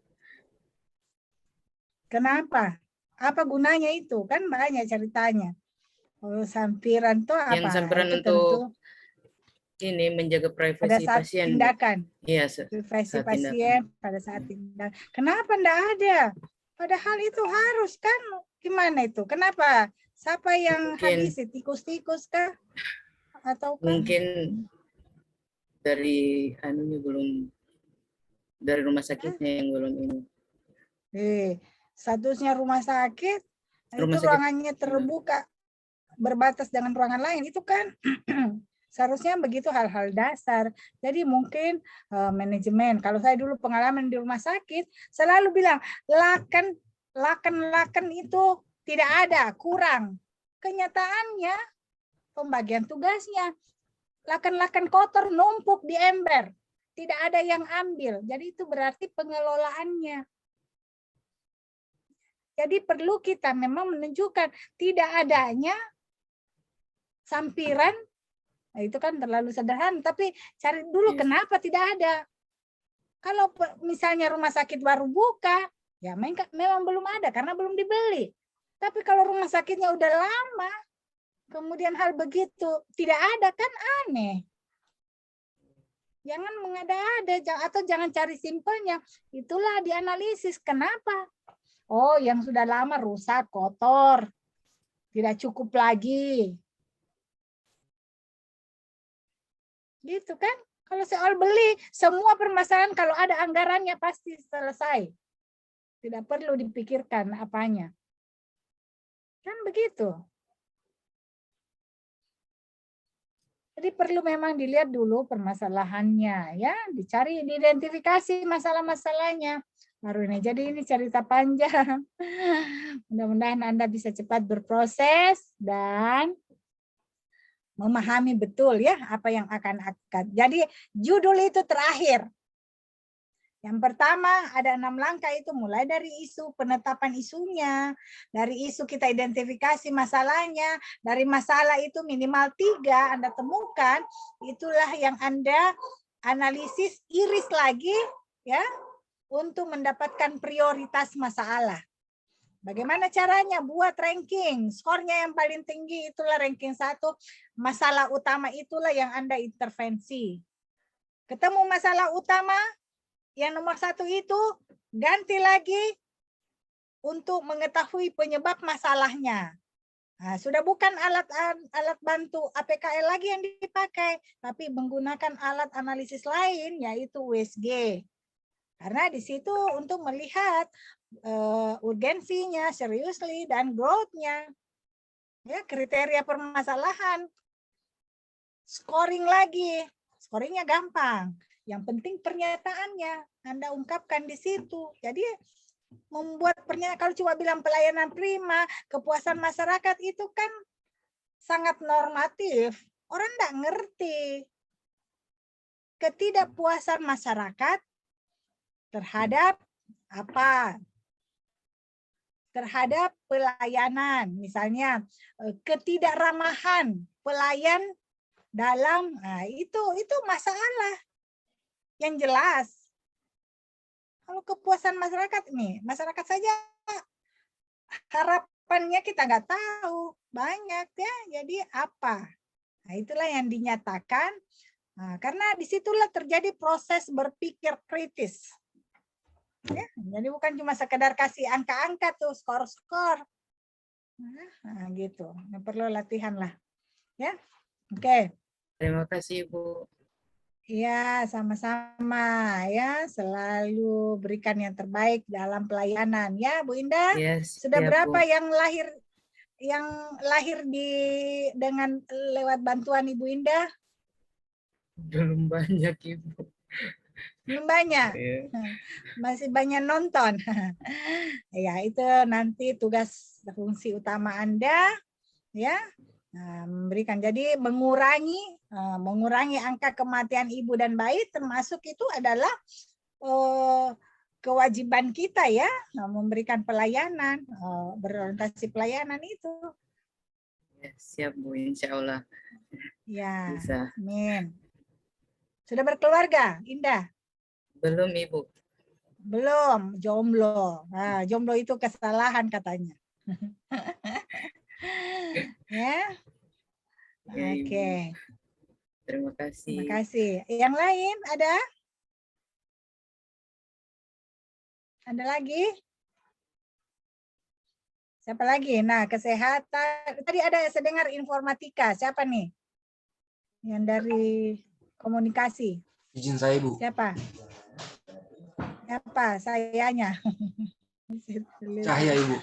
Kenapa? Apa gunanya itu? Kan banyak ceritanya. Oh, sampiran itu apa? Yang sampiran itu untuk tentu ini menjaga privasi pada saat pasien. tindakan. Iya, Privasi pasien pada saat tindakan. Kenapa enggak ada? Padahal itu harus kan? Gimana itu? Kenapa? Siapa yang habis? Tikus-tikus kah? Atau mungkin dari anunya belum, dari rumah sakitnya yang belum ini. Statusnya rumah sakit, itu sakit. ruangannya terbuka, berbatas dengan ruangan lain, itu kan seharusnya begitu hal-hal dasar. Jadi mungkin manajemen, kalau saya dulu pengalaman di rumah sakit, selalu bilang, laken itu tidak ada, kurang. Kenyataannya, pembagian tugasnya, laken-laken kotor numpuk di ember, tidak ada yang ambil. Jadi itu berarti pengelolaannya. Jadi perlu kita memang menunjukkan tidak adanya sampiran, nah itu kan terlalu sederhana, tapi cari dulu kenapa tidak ada. Kalau misalnya rumah sakit baru buka, ya memang belum ada karena belum dibeli. Tapi kalau rumah sakitnya udah lama, kemudian hal begitu tidak ada, kan aneh. Jangan mengada-ada atau jangan cari simpelnya. Itulah dianalisis kenapa. Oh, yang sudah lama rusak, kotor, tidak cukup lagi. Gitu kan? Kalau soal beli, semua permasalahan kalau ada anggarannya pasti selesai. Tidak perlu dipikirkan apanya. Kan begitu. Jadi perlu memang dilihat dulu permasalahannya, ya, dicari, diidentifikasi masalah-masalahnya. Baru ini. Jadi ini cerita panjang. Mudah-mudahan Anda bisa cepat berproses dan memahami betul ya apa yang akan. Jadi judul itu terakhir. Yang pertama ada 6 langkah itu mulai dari isu, penetapan isunya, dari isu kita identifikasi masalahnya, dari masalah itu minimal 3 Anda temukan, itulah yang Anda analisis, iris lagi ya untuk mendapatkan prioritas masalah. Bagaimana caranya? Buat ranking, skornya yang paling tinggi itulah ranking 1, masalah utama itulah yang Anda intervensi. Ketemu masalah utama, yang nomor 1 itu ganti lagi untuk mengetahui penyebab masalahnya. Nah, sudah bukan alat bantu APKL lagi yang dipakai, tapi menggunakan alat analisis lain yaitu USG. Karena di situ untuk melihat urgensinya, seriously, dan growth-nya. Ya, kriteria permasalahan. Scoring lagi. Scoringnya gampang. Yang penting pernyataannya Anda ungkapkan di situ. Jadi membuat pernyataan, kalau cuma bilang pelayanan prima, kepuasan masyarakat itu kan sangat normatif. Orang tidak ngerti. Ketidakpuasan masyarakat terhadap apa? Terhadap pelayanan. Misalnya ketidakramahan pelayan dalam, nah, itu masalah yang jelas. Kalau kepuasan masyarakat nih, masyarakat saja harapannya kita nggak tahu banyak ya. Jadi apa? Nah, itulah yang dinyatakan. Nah, karena disitulah terjadi proses berpikir kritis. Ya, jadi bukan cuma sekedar kasih angka-angka tuh, skor-skor. Nah, gitu. Nah, perlu latihan lah. Ya, oke. Terima kasih Ibu. Ya, sama-sama ya. Selalu berikan yang terbaik dalam pelayanan ya, Bu Indah. Yes, Sudah ya, berapa Bu. yang lahir dengan lewat bantuan Ibu Indah? Belum banyak Ibu. Belum banyak. Ya. Masih banyak nonton. Ya, itu nanti tugas fungsi utama Anda ya. Memberikan, jadi mengurangi angka kematian ibu dan bayi, termasuk itu adalah kewajiban kita ya, memberikan pelayanan, berorientasi pelayanan itu. Ya, siap Bu, insya Allah. Ya, Bisa. amin. Sudah berkeluarga, Indah? Belum Ibu. Belum, jomblo. Nah, jomblo itu kesalahan katanya. Ya. Ya, Ibu. Oke. Terima kasih. Terima kasih. Yang lain ada? Ada lagi? Siapa lagi? Nah, kesehatan. Tadi ada sedengar informatika. Siapa nih? Yang dari komunikasi. Izin saya, Bu. Siapa? Siapa? Sayanya. Cahya, Ibu.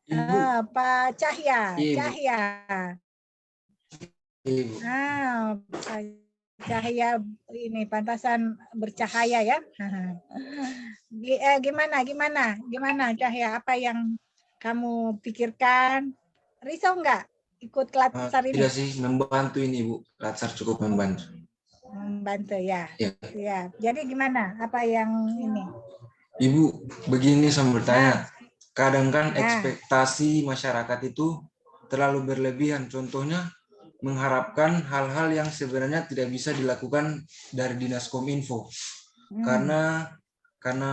Ibu. Pak Cahya. Ibu. Cahya. Ibu. Pak Cahya ini pantasan bercahaya ya. Gimana Cahya? Apa yang kamu pikirkan? Risau enggak ikut Latsar ini? Tidak sih, membantu ini Bu. Latsar cukup membantu. Membantu ya. Ya. Ya. Jadi gimana? Apa yang ini? Ibu, begini saya bertanya. Kadang kan ekspektasi masyarakat itu terlalu berlebihan. Contohnya mengharapkan hal-hal yang sebenarnya tidak bisa dilakukan dari Dinas Kominfo. Karena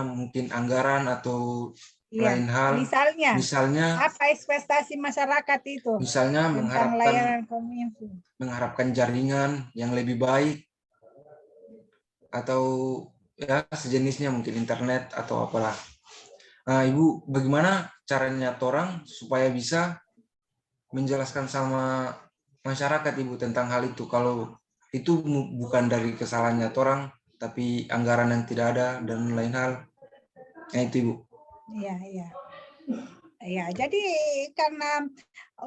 mungkin anggaran atau lain hal. Misalnya apa ekspektasi masyarakat itu? Misalnya mengharapkan jaringan yang lebih baik atau ya sejenisnya, mungkin internet atau apalah. Nah, Ibu, bagaimana caranya orang supaya bisa menjelaskan sama masyarakat Ibu tentang hal itu? Kalau itu bukan dari kesalahannya orang, tapi anggaran yang tidak ada dan lain hal. Nah, itu Ibu. Iya. Ya, jadi karena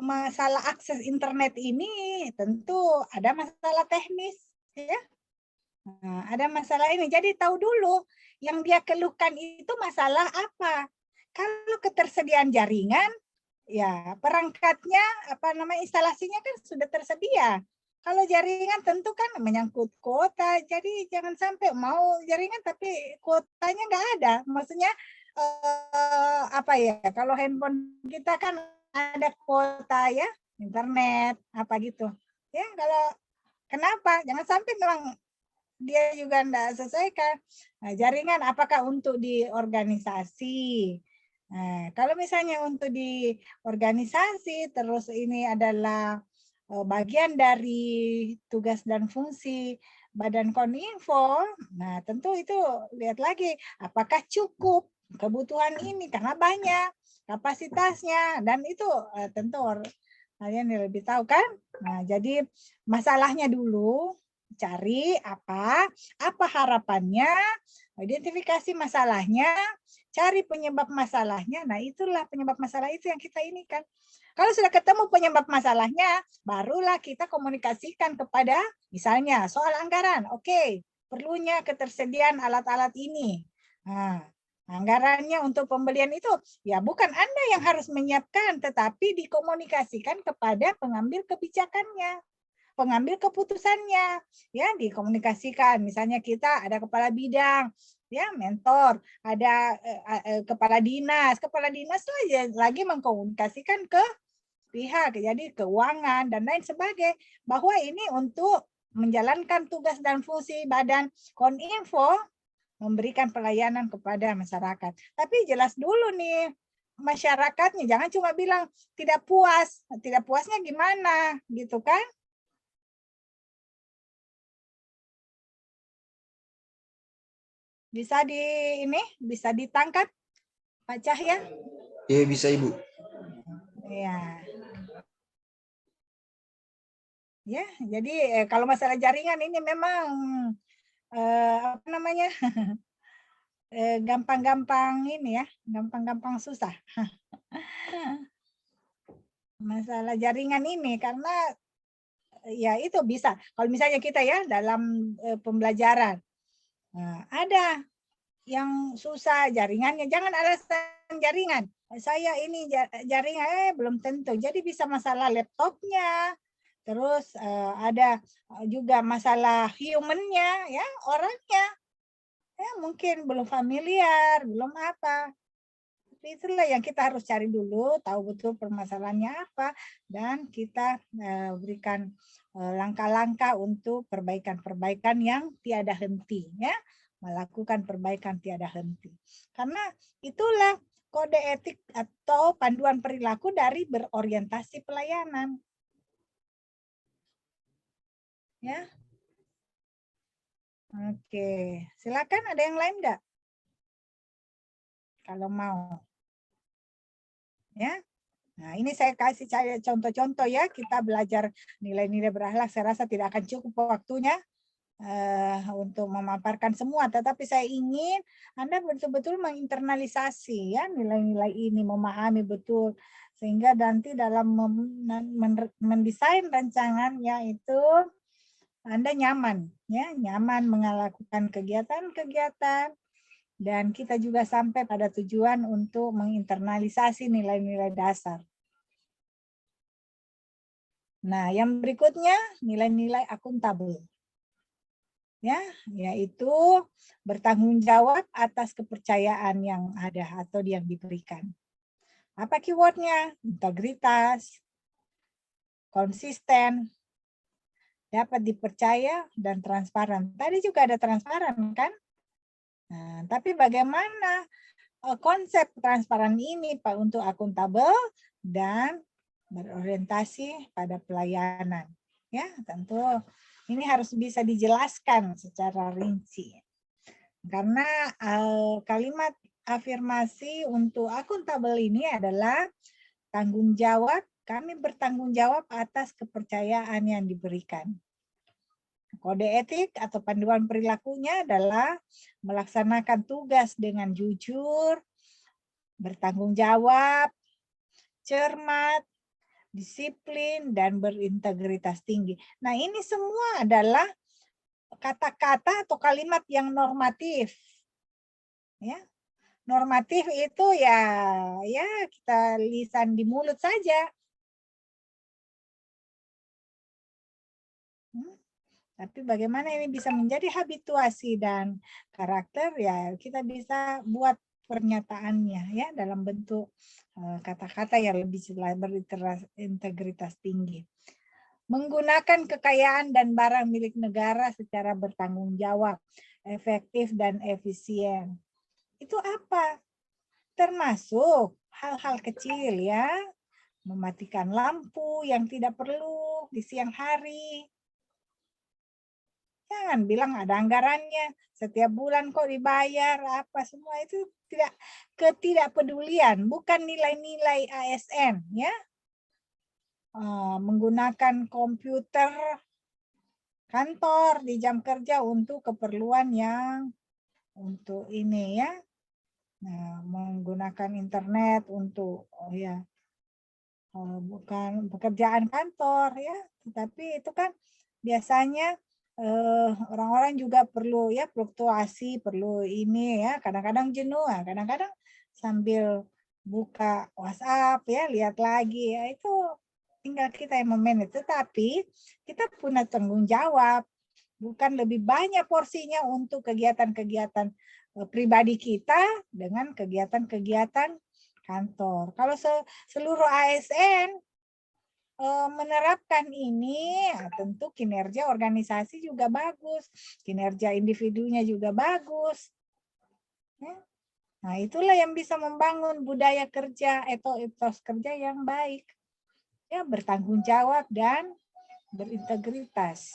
masalah akses internet ini tentu ada masalah teknis, ya. Nah, ada masalah ini. Jadi tahu dulu yang dia keluhkan itu masalah apa. Kalau ketersediaan jaringan, ya perangkatnya instalasinya kan sudah tersedia. Kalau jaringan tentu kan menyangkut kuota. Jadi jangan sampai mau jaringan tapi kuotanya nggak ada. Maksudnya kalau handphone kita kan ada kuota ya, internet apa gitu ya. Kalau kenapa jangan sampai memang dia juga enggak selesaikan. Nah, jaringan apakah untuk di organisasi? Nah, kalau misalnya untuk di organisasi terus ini adalah bagian dari tugas dan fungsi Badan Kominfo, nah tentu itu lihat lagi apakah cukup kebutuhan ini karena banyak kapasitasnya dan itu tentu kalian yang lebih tahu kan. Nah, jadi masalahnya dulu cari apa harapannya, identifikasi masalahnya, cari penyebab masalahnya. Nah, itulah penyebab masalah itu yang kita ini kan. Kalau sudah ketemu penyebab masalahnya, barulah kita komunikasikan kepada misalnya soal anggaran. Oke, perlunya ketersediaan alat-alat ini. Nah, anggarannya untuk pembelian itu ya bukan Anda yang harus menyiapkan, tetapi dikomunikasikan kepada pengambil kebijakannya, pengambil keputusannya, ya dikomunikasikan. Misalnya kita ada kepala bidang, ya mentor, ada kepala dinas lagi mengkomunikasikan ke pihak, jadi keuangan dan lain sebagainya, bahwa ini untuk menjalankan tugas dan fungsi Badan Kominfo memberikan pelayanan kepada masyarakat. Tapi jelas dulu nih masyarakatnya, jangan cuma bilang tidak puas. Tidak puasnya gimana gitu kan? Bisa bisa ditangkap Pak Cahya? Iya, bisa Ibu. Ya. Ya, jadi kalau masalah jaringan ini memang apa namanya? Gampang-gampang ini ya, gampang-gampang susah. Masalah jaringan ini karena ya itu bisa. Kalau misalnya kita ya dalam pembelajaran ada yang susah jaringannya, jangan alasan jaringan. Saya ini jaringan belum tentu. Jadi bisa masalah laptopnya. Terus ada juga masalah human-nya ya, orangnya. Ya, mungkin belum familiar, belum apa. Itulah yang kita harus cari dulu, tahu betul permasalahannya apa, dan kita berikan langkah-langkah untuk perbaikan-perbaikan yang tiada henti, ya, melakukan perbaikan tiada henti. Karena itulah kode etik atau panduan perilaku dari berorientasi pelayanan. Ya. Oke, silakan ada yang lain enggak? Kalau mau. Ya. Nah, ini saya kasih contoh-contoh ya, kita belajar nilai-nilai berakhlak. Saya rasa tidak akan cukup waktunya untuk memaparkan semua, tetapi saya ingin Anda betul-betul menginternalisasi ya nilai-nilai ini, memahami betul sehingga nanti dalam mendesain rancangannya itu Anda nyaman ya, nyaman melakukan kegiatan-kegiatan. Dan kita juga sampai pada tujuan untuk menginternalisasi nilai-nilai dasar. Nah, yang berikutnya nilai-nilai akuntabel. Ya, yaitu bertanggung jawab atas kepercayaan yang ada atau yang diberikan. Apa keywordnya? Integritas, konsisten, dapat dipercaya, dan transparan. Tadi juga ada transparan kan? Nah, tapi bagaimana konsep transparan ini Pak untuk akuntabel dan berorientasi pada pelayanan? Ya, tentu ini harus bisa dijelaskan secara rinci. Karena kalimat afirmasi untuk akuntabel ini adalah tanggung jawab, kami bertanggung jawab atas kepercayaan yang diberikan. Kode etik atau panduan perilakunya adalah melaksanakan tugas dengan jujur, bertanggung jawab, cermat, disiplin, dan berintegritas tinggi. Nah, ini semua adalah kata-kata atau kalimat yang normatif. Ya. Normatif itu ya kita lisan di mulut saja. Tapi bagaimana ini bisa menjadi habituasi dan karakter, ya kita bisa buat pernyataannya ya dalam bentuk kata-kata yang lebih berintegritas tinggi. Menggunakan kekayaan dan barang milik negara secara bertanggung jawab, efektif dan efisien. Itu apa? Termasuk hal-hal kecil ya, mematikan lampu yang tidak perlu di siang hari. Jangan bilang ada anggarannya, setiap bulan kok dibayar, apa semua itu ketidakpedulian, bukan nilai-nilai ASN, ya. Menggunakan komputer kantor di jam kerja untuk keperluan yang untuk ini, ya. Nah, menggunakan internet untuk bukan pekerjaan kantor, ya, tetapi itu kan biasanya orang-orang juga perlu ya fluktuasi, perlu ini ya, kadang-kadang jenuh, kadang-kadang sambil buka WhatsApp ya, lihat lagi ya, itu tinggal kita yang memanage. Tetapi kita punya tanggung jawab, bukan lebih banyak porsinya untuk kegiatan-kegiatan pribadi kita dengan kegiatan-kegiatan kantor. Kalau seluruh ASN menerapkan ini, tentu kinerja organisasi juga bagus, kinerja individunya juga bagus. Nah, itulah yang bisa membangun budaya kerja atau etos kerja yang baik, ya, bertanggung jawab dan berintegritas.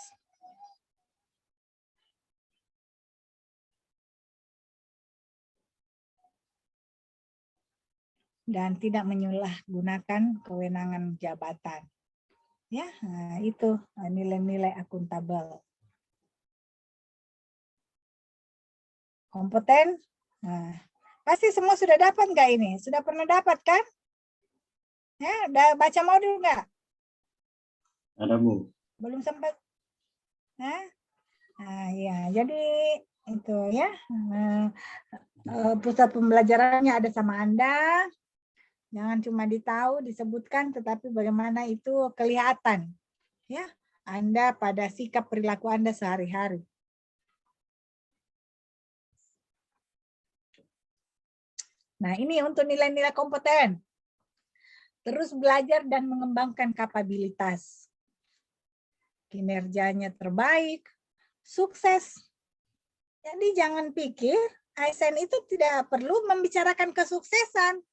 Dan tidak menyalahgunakan kewenangan jabatan. Ya, nah itu nilai-nilai akuntabel. Kompeten. Nah, pasti semua sudah dapat nggak ini? Sudah pernah dapat kan? Ya, udah baca modul nggak? Ada, Bu. Belum sempat. Nah, ya, jadi itu ya. Pusat pembelajarannya ada sama Anda. Jangan cuma ditahu, disebutkan, tetapi bagaimana itu kelihatan, ya, Anda pada sikap perilaku Anda sehari-hari. Nah, ini untuk nilai-nilai kompeten. Terus belajar dan mengembangkan kapabilitas. Kinerjanya terbaik, sukses. Jadi jangan pikir ASN itu tidak perlu membicarakan kesuksesan.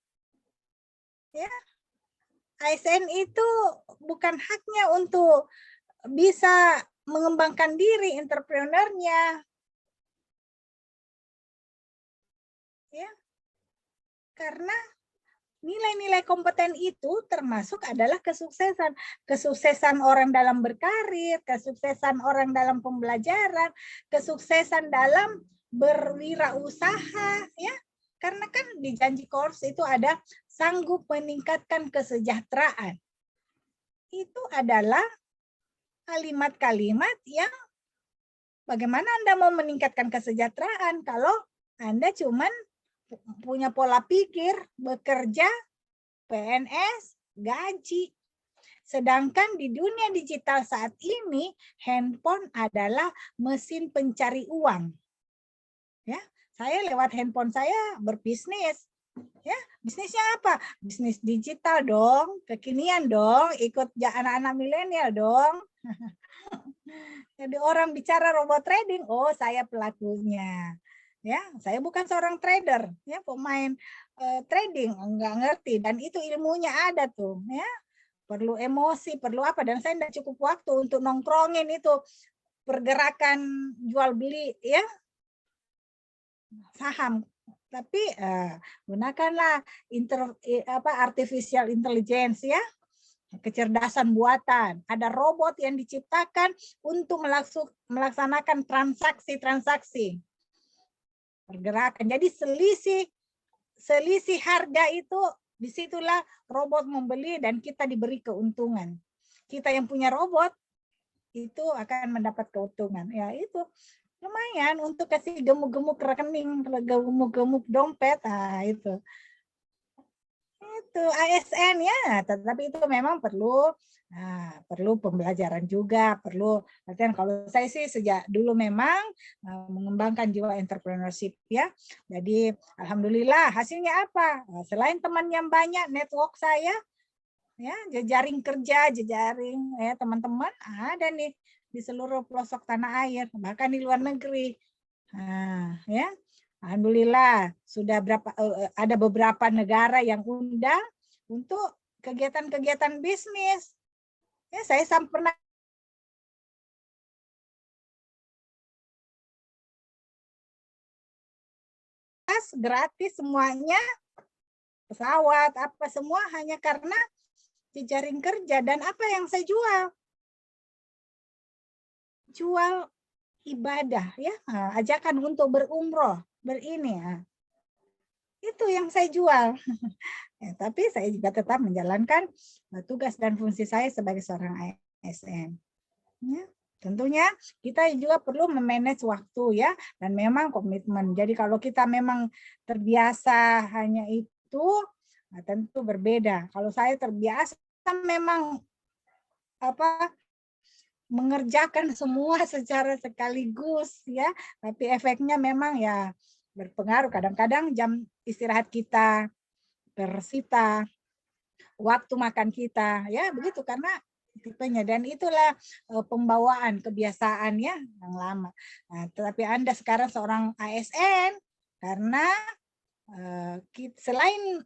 Ya, ASN itu bukan haknya untuk bisa mengembangkan diri entrepreneurnya, ya, karena nilai-nilai kompeten itu termasuk adalah kesuksesan orang dalam berkarir, kesuksesan orang dalam pembelajaran, kesuksesan dalam berwirausaha, ya. Karena kan di janji Kors itu ada sanggup meningkatkan kesejahteraan. Itu adalah kalimat-kalimat yang bagaimana Anda mau meningkatkan kesejahteraan kalau Anda cuman punya pola pikir bekerja PNS, gaji. Sedangkan di dunia digital saat ini handphone adalah mesin pencari uang. Ya, saya lewat handphone saya berbisnis. Ya, bisnisnya apa? Bisnis digital dong, kekinian dong, ikut anak-anak milenial dong. Jadi orang bicara robot trading, oh saya pelakunya. Ya, saya bukan seorang trader, ya, pemain trading, enggak ngerti, dan itu ilmunya ada tuh, ya. Perlu emosi, perlu apa, dan saya tidak cukup waktu untuk nongkrongin itu pergerakan jual beli, ya, saham. Tapi gunakanlah artificial intelligence, ya, kecerdasan buatan. Ada robot yang diciptakan untuk melaksanakan transaksi-transaksi pergerakan. Jadi selisih harga itu disitulah robot membeli dan kita diberi keuntungan. Kita yang punya robot itu akan mendapat keuntungan. Ya, itu lumayan untuk kasih gemuk-gemuk rekening, gemuk-gemuk dompet. Nah, itu ASN, ya, tetapi itu memang perlu pembelajaran juga, perlu latihan. Kalau saya sih sejak dulu memang mengembangkan jiwa entrepreneurship, ya. Jadi alhamdulillah hasilnya apa? Selain teman yang banyak, network saya, ya, jejaring kerja, jejaring ya teman-teman ada nih di seluruh pelosok tanah air, bahkan di luar negeri. Nah, ya. Alhamdulillah sudah ada beberapa negara yang undang untuk kegiatan-kegiatan bisnis. Ya, saya pernah gratis semuanya, pesawat, apa semua hanya karena jejaring kerja. Dan apa yang saya jual? Jual ibadah, ya, ajakan untuk berumroh, berini. Itu yang saya jual. Ya, tapi saya juga tetap menjalankan tugas dan fungsi saya sebagai seorang ASN. Ya, tentunya kita juga perlu memanage waktu, ya, dan memang komitmen. Jadi kalau kita memang terbiasa hanya itu, nah tentu berbeda. Kalau saya terbiasa memang mengerjakan semua secara sekaligus, ya, tapi efeknya memang ya berpengaruh. Kadang-kadang jam istirahat kita tersita, waktu makan kita, ya begitu, karena tipenya. Dan itulah pembawaan kebiasaan, ya, yang lama. Nah, tetapi Anda sekarang seorang ASN karena selain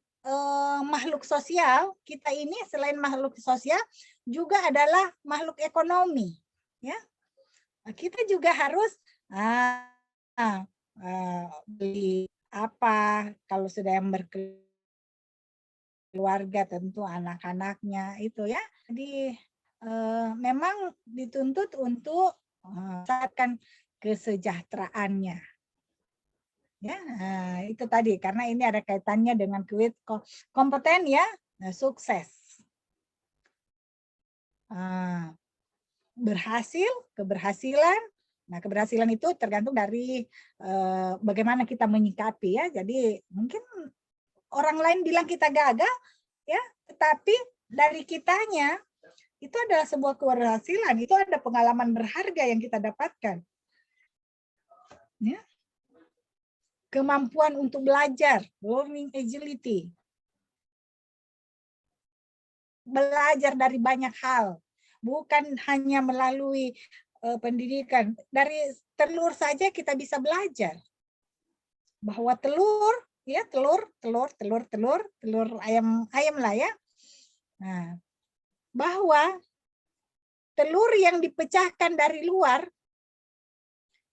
makhluk sosial, kita ini selain makhluk sosial juga adalah makhluk ekonomi, ya. Kita juga harus beli apa kalau sudah yang berkeluarga, tentu anak-anaknya itu, ya. Jadi memang dituntut untuk meningkatkan kesejahteraannya. Ya, itu tadi, karena ini ada kaitannya dengan kompeten, ya, sukses. Berhasil, keberhasilan. Nah, keberhasilan itu tergantung dari bagaimana kita menyikapi, ya. Jadi mungkin orang lain bilang kita gagal, ya, tetapi dari kitanya itu adalah sebuah keberhasilan, itu ada pengalaman berharga yang kita dapatkan. Ya. Kemampuan untuk belajar, learning agility. Belajar dari banyak hal, bukan hanya melalui pendidikan. Dari telur saja kita bisa belajar. Bahwa telur, ya, telur ayam lah, ya. Nah, bahwa telur yang dipecahkan dari luar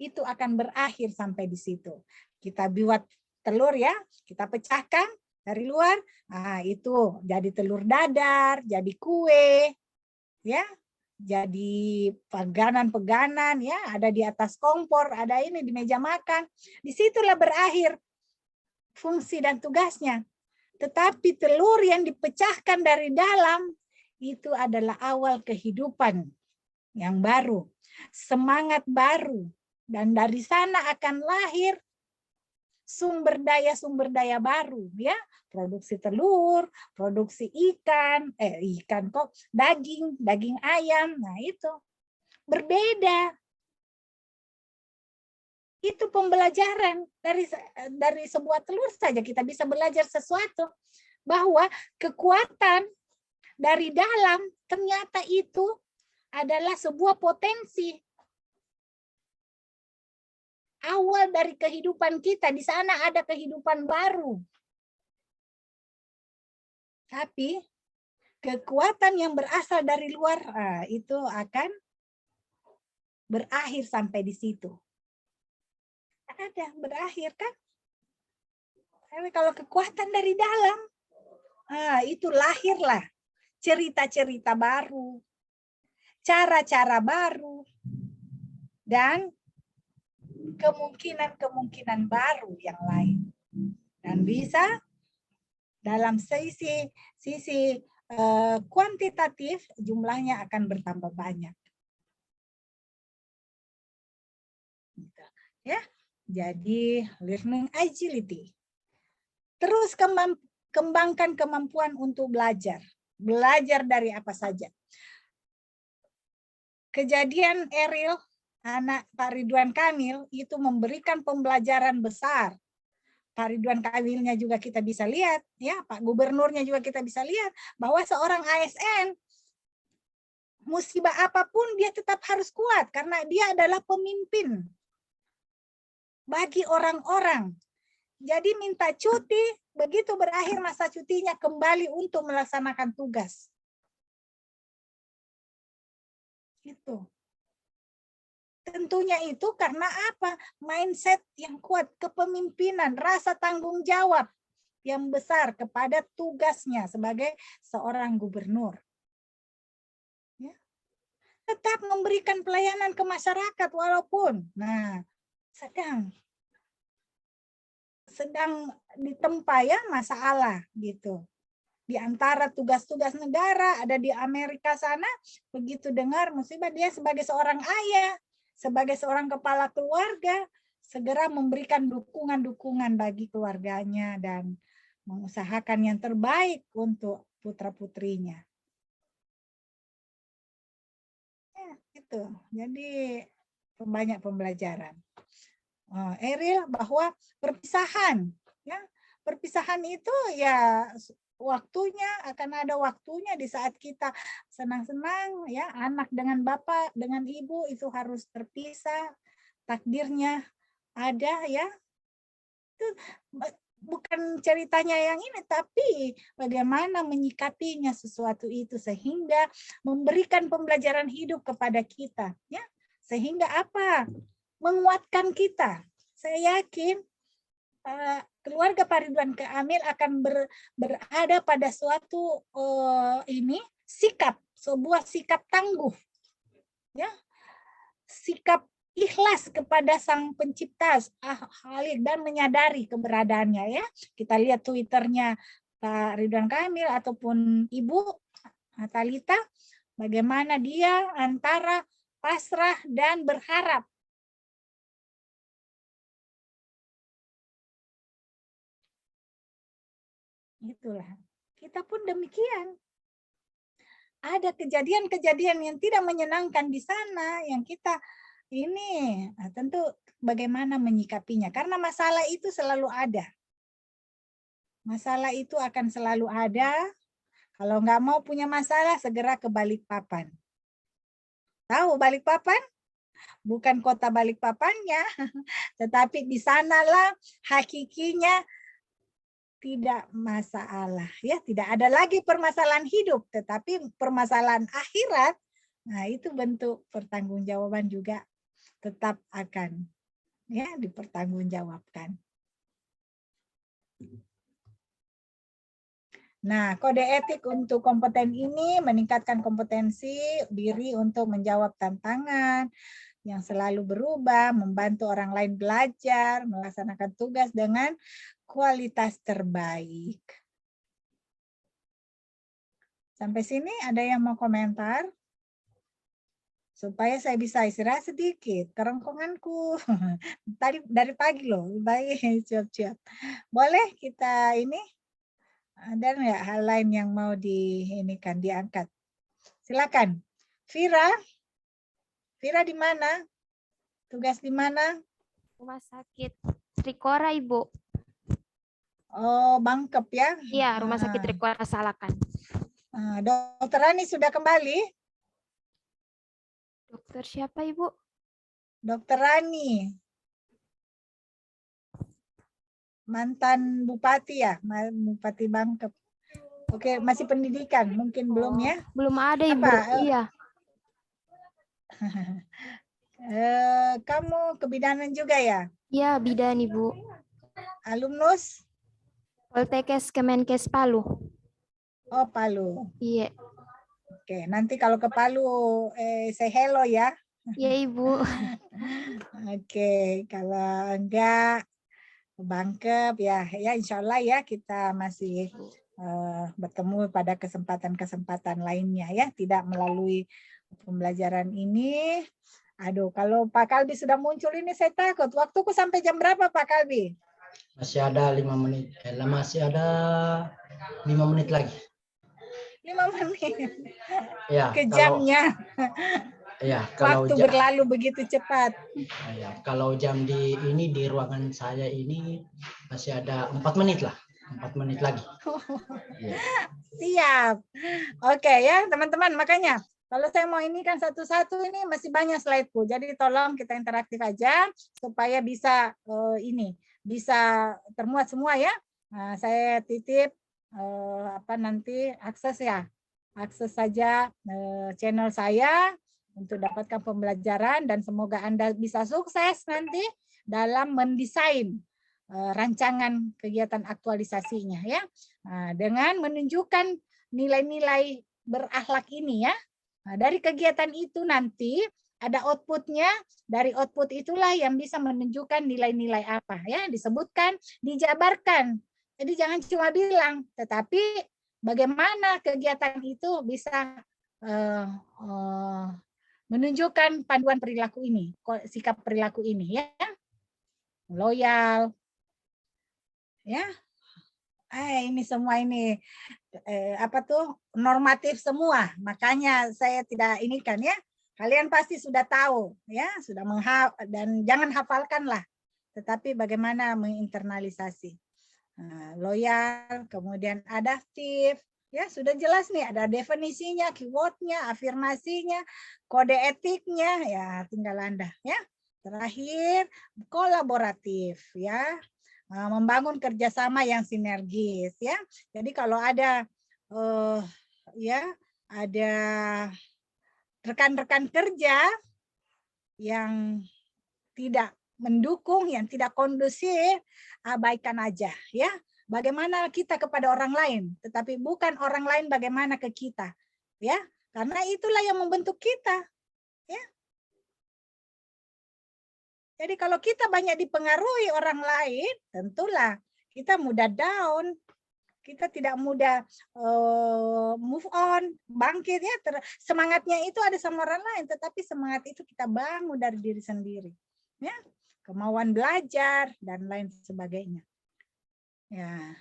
itu akan berakhir sampai di situ. Kita buat telur, ya, kita pecahkan dari luar, itu jadi telur dadar, jadi kue, ya, jadi peganan, ya, ada di atas kompor, ada ini di meja makan. Disitulah berakhir fungsi dan tugasnya. Tetapi telur yang dipecahkan dari dalam itu adalah awal kehidupan yang baru, semangat baru, dan dari sana akan lahir sumber daya baru, ya, produksi telur, produksi daging ayam. Nah, itu berbeda. Itu pembelajaran dari sebuah telur saja kita bisa belajar sesuatu, bahwa kekuatan dari dalam ternyata itu adalah sebuah potensi. Awal dari kehidupan kita, di sana ada kehidupan baru. Tapi kekuatan yang berasal dari luar itu akan berakhir sampai di situ. Ada berakhir, kan? Tapi kalau kekuatan dari dalam, itu lahirlah cerita-cerita baru, cara-cara baru, dan kemungkinan-kemungkinan baru yang lain. Dan bisa dalam sisi kuantitatif jumlahnya akan bertambah banyak. Ya, jadi learning agility. Terus kembangkan kemampuan untuk belajar. Belajar dari apa saja. Kejadian Eril, anak Pak Ridwan Kamil, itu memberikan pembelajaran besar. Pak Ridwan Kamilnya juga kita bisa lihat, ya, Pak Gubernurnya juga kita bisa lihat, bahwa seorang ASN, musibah apapun dia tetap harus kuat, karena dia adalah pemimpin bagi orang-orang. Jadi minta cuti, begitu berakhir masa cutinya kembali untuk melaksanakan tugas. Itu. Tentunya itu karena apa? Mindset yang kuat, kepemimpinan, rasa tanggung jawab yang besar kepada tugasnya sebagai seorang gubernur. Ya. Tetap memberikan pelayanan ke masyarakat walaupun sedang ditempa ya masalah gitu. Di antara tugas-tugas negara ada di Amerika sana, begitu dengar musibah dia sebagai seorang ayah, sebagai seorang kepala keluarga, segera memberikan dukungan-dukungan bagi keluarganya dan mengusahakan yang terbaik untuk putra-putrinya. Ya, itu. Jadi banyak pembelajaran. Eril bahwa perpisahan, ya perpisahan itu ya waktunya akan ada waktunya di saat kita senang-senang ya anak dengan bapak dengan ibu itu harus terpisah, takdirnya ada ya. Itu bukan ceritanya yang ini, tapi bagaimana menyikapinya sesuatu itu sehingga memberikan pembelajaran hidup kepada kita ya, sehingga apa? Menguatkan kita. Saya yakin keluarga Pak Ridwan Kamil akan berada pada suatu sebuah sikap tangguh, ya, sikap ikhlas kepada Sang Pencipta dan menyadari keberadaannya. Ya, kita lihat Twitternya Pak Ridwan Kamil ataupun Ibu Talita, bagaimana dia antara pasrah dan berharap. Itulah. Kita pun demikian. Ada kejadian-kejadian yang tidak menyenangkan di sana yang kita ini tentu bagaimana menyikapinya. Karena masalah itu selalu ada. Masalah itu akan selalu ada. Kalau nggak mau punya masalah, segera ke Balikpapan. Tahu Balikpapan? Bukan kota Balikpapannya, tetapi di sanalah hakikinya tidak masalah, ya, tidak ada lagi permasalahan hidup, tetapi permasalahan akhirat. Nah, itu bentuk pertanggungjawaban juga tetap akan ya dipertanggungjawabkan. Nah, kode etik untuk kompeten ini meningkatkan kompetensi diri untuk menjawab tantangan yang selalu berubah, membantu orang lain belajar, melaksanakan tugas dengan kualitas terbaik. Sampai sini ada yang mau komentar? Supaya saya bisa istirahat sedikit, kerongkonganku. Tadi dari pagi loh, baik siap-siap. Boleh kita ini? Ada nggak hal lain yang mau diangkat? Silakan. Vira di mana? Tugas di mana? Rumah sakit Trikora, Ibu. Oh, Bangkep ya? Iya, Rumah Sakit Trikora Salakan. Dokter Rani sudah kembali? Dokter siapa, Ibu? Dokter Rani. Mantan Bupati ya? Bupati Bangkep. Oke, masih pendidikan. Mungkin belum ya? Belum ada, Ibu. Iya. Kamu kebidanan juga ya? Iya, bidan, Ibu. Alumnus? Poltekkes Kemenkes Palu. Oh, Palu. Iya. Oke, nanti kalau ke Palu say hello ya. Iya, Ibu. Oke, kalau enggak Bangkep ya insya Allah ya kita masih bertemu pada kesempatan-kesempatan lainnya ya, tidak melalui pembelajaran ini. Aduh, kalau Pak Kalbi sudah muncul ini saya takut. Waktuku sampai jam berapa Pak Kalbi? Masih ada 5 menit. Masih ada 5 menit lagi. 5 menit. Ya, Kejamnya. Ya, kalau waktu berlalu begitu cepat. Ya, kalau jam di ruangan saya ini masih ada 4 menit lah. 4 menit lagi. Ya. Siap. Oke ya teman-teman, makanya kalau saya mau ini kan satu-satu ini masih banyak slide-ku. Jadi tolong kita interaktif aja supaya bisa bisa termuat semua ya. Nah, saya titip nanti akses ya. Akses saja channel saya untuk dapatkan pembelajaran, dan semoga Anda bisa sukses nanti dalam mendesain rancangan kegiatan aktualisasinya ya. Nah, dengan menunjukkan nilai-nilai berakhlak ini ya. Nah, dari kegiatan itu nanti ada outputnya, dari output itulah yang bisa menunjukkan nilai-nilai apa ya, disebutkan, dijabarkan. Jadi jangan cuma bilang, tetapi bagaimana kegiatan itu bisa menunjukkan panduan perilaku ini, sikap perilaku ini ya, loyal, ya. Ini semua ini apa tuh normatif semua, makanya saya tidak ini kan ya. Kalian pasti sudah tahu ya, sudah dan jangan hafalkanlah, tetapi bagaimana menginternalisasi. Loyal, kemudian adaptif, ya sudah jelas nih, ada definisinya, keywordnya, afirmasinya, kode etiknya, ya tinggal Anda ya. Terakhir kolaboratif ya, membangun kerjasama yang sinergis ya. Jadi kalau ada ya ada rekan-rekan kerja yang tidak mendukung, yang tidak kondusif, abaikan aja ya. Bagaimana kita kepada orang lain, tetapi bukan orang lain bagaimana ke kita ya, karena itulah yang membentuk kita ya. Jadi kalau kita banyak dipengaruhi orang lain, tentulah kita mudah down, kita tidak mudah move on, bangkit ya. Semangatnya itu ada sama orang lain, tetapi semangat itu kita bangun dari diri sendiri ya, kemauan belajar dan lain sebagainya ya.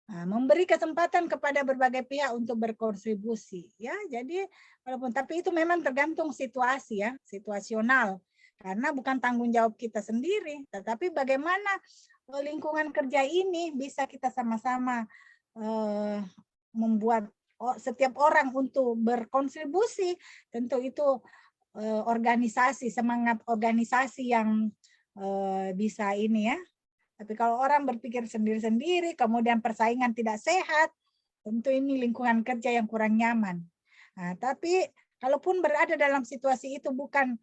Memberi kesempatan kepada berbagai pihak untuk berkontribusi ya. Jadi walaupun, tapi itu memang tergantung situasi ya, situasional, karena bukan tanggung jawab kita sendiri, tetapi bagaimana lingkungan kerja ini bisa kita sama-sama membuat setiap orang untuk berkontribusi. Tentu itu organisasi, semangat organisasi yang bisa ini ya. Tapi kalau orang berpikir sendiri-sendiri, kemudian persaingan tidak sehat, tentu ini lingkungan kerja yang kurang nyaman. Nah, tapi kalaupun berada dalam situasi itu bukan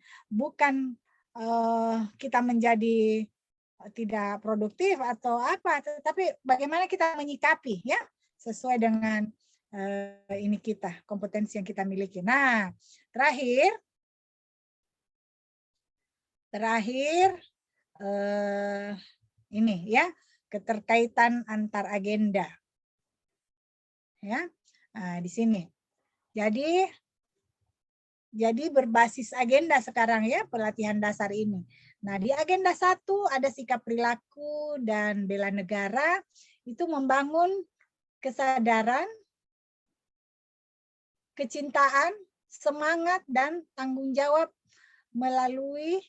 kita menjadi tidak produktif atau apa, tetapi bagaimana kita menyikapi ya sesuai dengan ini kita, kompetensi yang kita miliki. Nah, terakhir ini ya, keterkaitan antar agenda ya. Nah, di sini jadi berbasis agenda sekarang ya pelatihan dasar ini. Nah, di agenda 1 ada sikap perilaku dan bela negara, itu membangun kesadaran, kecintaan, semangat dan tanggung jawab melalui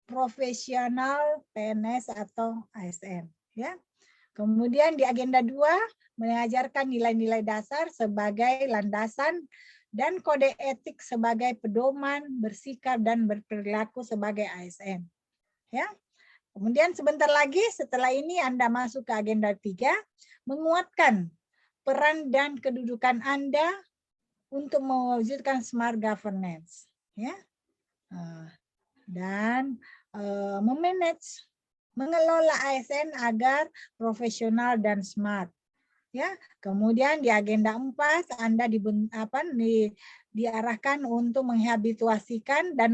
profesional PNS atau ASN ya. Kemudian di agenda 2 mengajarkan nilai-nilai dasar sebagai landasan dan kode etik sebagai pedoman bersikap dan berperilaku sebagai ASN ya. Kemudian sebentar lagi setelah ini Anda masuk ke agenda 3, menguatkan peran dan kedudukan Anda untuk mewujudkan smart governance ya. Dan memanage, mengelola ASN agar profesional dan smart ya. Kemudian di agenda 4 Anda diarahkan untuk menghabituasikan dan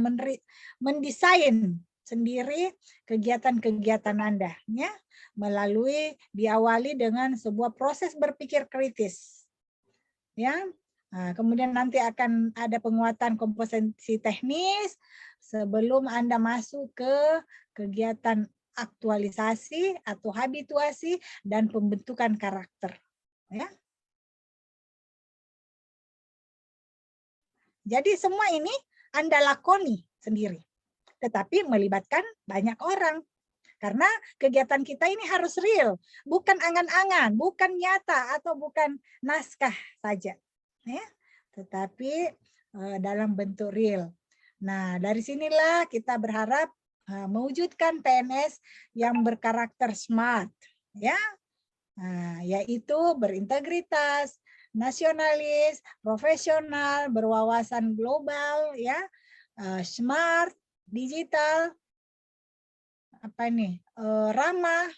mendesain sendiri kegiatan-kegiatan Anda ya, melalui diawali dengan sebuah proses berpikir kritis ya. Nah, kemudian nanti akan ada penguatan kompetensi teknis sebelum Anda masuk ke kegiatan aktualisasi atau habituasi dan pembentukan karakter ya. Jadi semua ini Anda lakoni sendiri, tetapi melibatkan banyak orang. Karena kegiatan kita ini harus real, bukan angan-angan, bukan nyata atau bukan naskah saja ya, tetapi dalam bentuk real. Nah, dari sinilah kita berharap mewujudkan PNS yang berkarakter smart ya. Nah, yaitu berintegritas, nasionalis, profesional, berwawasan global, ya, smart, digital, ramah,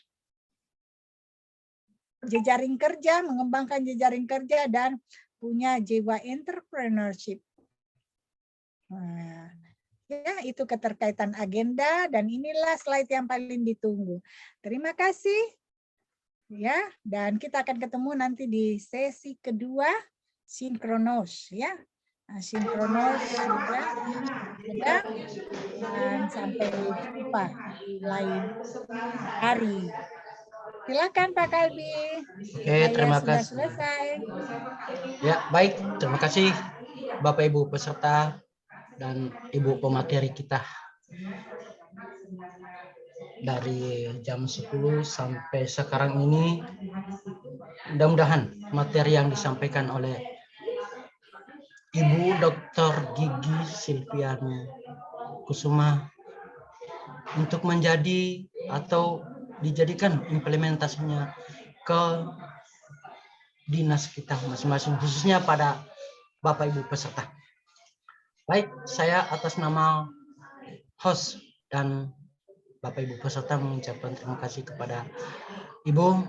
jejaring kerja, mengembangkan jejaring kerja, dan punya jiwa entrepreneurship. Nah, ya, itu keterkaitan agenda, dan inilah slide yang paling ditunggu. Terima kasih. Ya, dan kita akan ketemu nanti di sesi kedua, sinkronos, ya. Nah, sinkronos sudah ada, dan sampai jumpa di lain hari. Silakan Pak Kalbi. Oke, terima Sudah kasih. selesai. Ya, baik. Terima kasih Bapak Ibu peserta dan Ibu pemateri kita. Dari jam 10 sampai sekarang ini, mudah-mudahan materi yang disampaikan oleh Ibu Dr. Gigi Silviana Kusuma untuk menjadi atau dijadikan implementasinya ke dinas kita masing-masing, khususnya pada Bapak Ibu peserta. Baik, saya atas nama host dan Bapak Ibu peserta mengucapkan terima kasih kepada Ibu.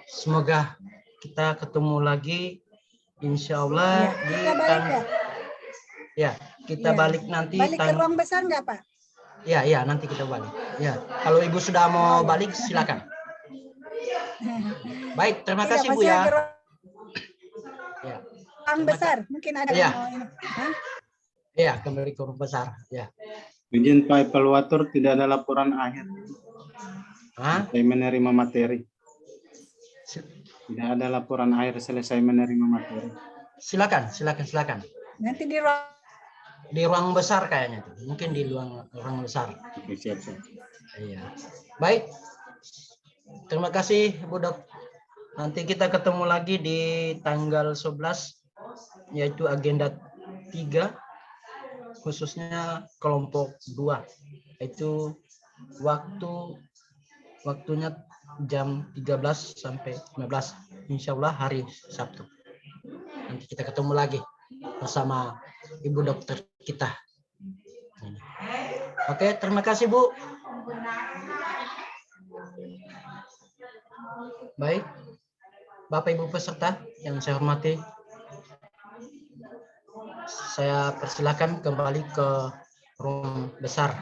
Semoga kita ketemu lagi, insya Allah kita balik nanti. Balik ke ruang besar nggak Pak? Ya, nanti kita balik. Ya, kalau Ibu sudah mau balik, silakan. Baik, terima kasih Bu ya. Ruang besar, mungkin ada yang mau ini. Iya, kembali ke ruang besar. Ya. Izin Pak Evaluator, tidak ada laporan akhir. Selesai menerima materi. Tidak ada laporan akhir selesai menerima materi. Silakan. Nanti di ruang besar kayaknya, mungkin di ruang besar. Oke, siap. Iya. Baik. Terima kasih Bu Dok. Nanti kita ketemu lagi di tanggal 11, yaitu agenda 3. Khususnya kelompok 2, itu waktunya jam 13 sampai 15, insya Allah hari Sabtu. Nanti kita ketemu lagi bersama Ibu dokter kita. Oke, terima kasih Bu. Baik, Bapak Ibu peserta yang saya hormati, saya persilakan kembali ke ruang besar.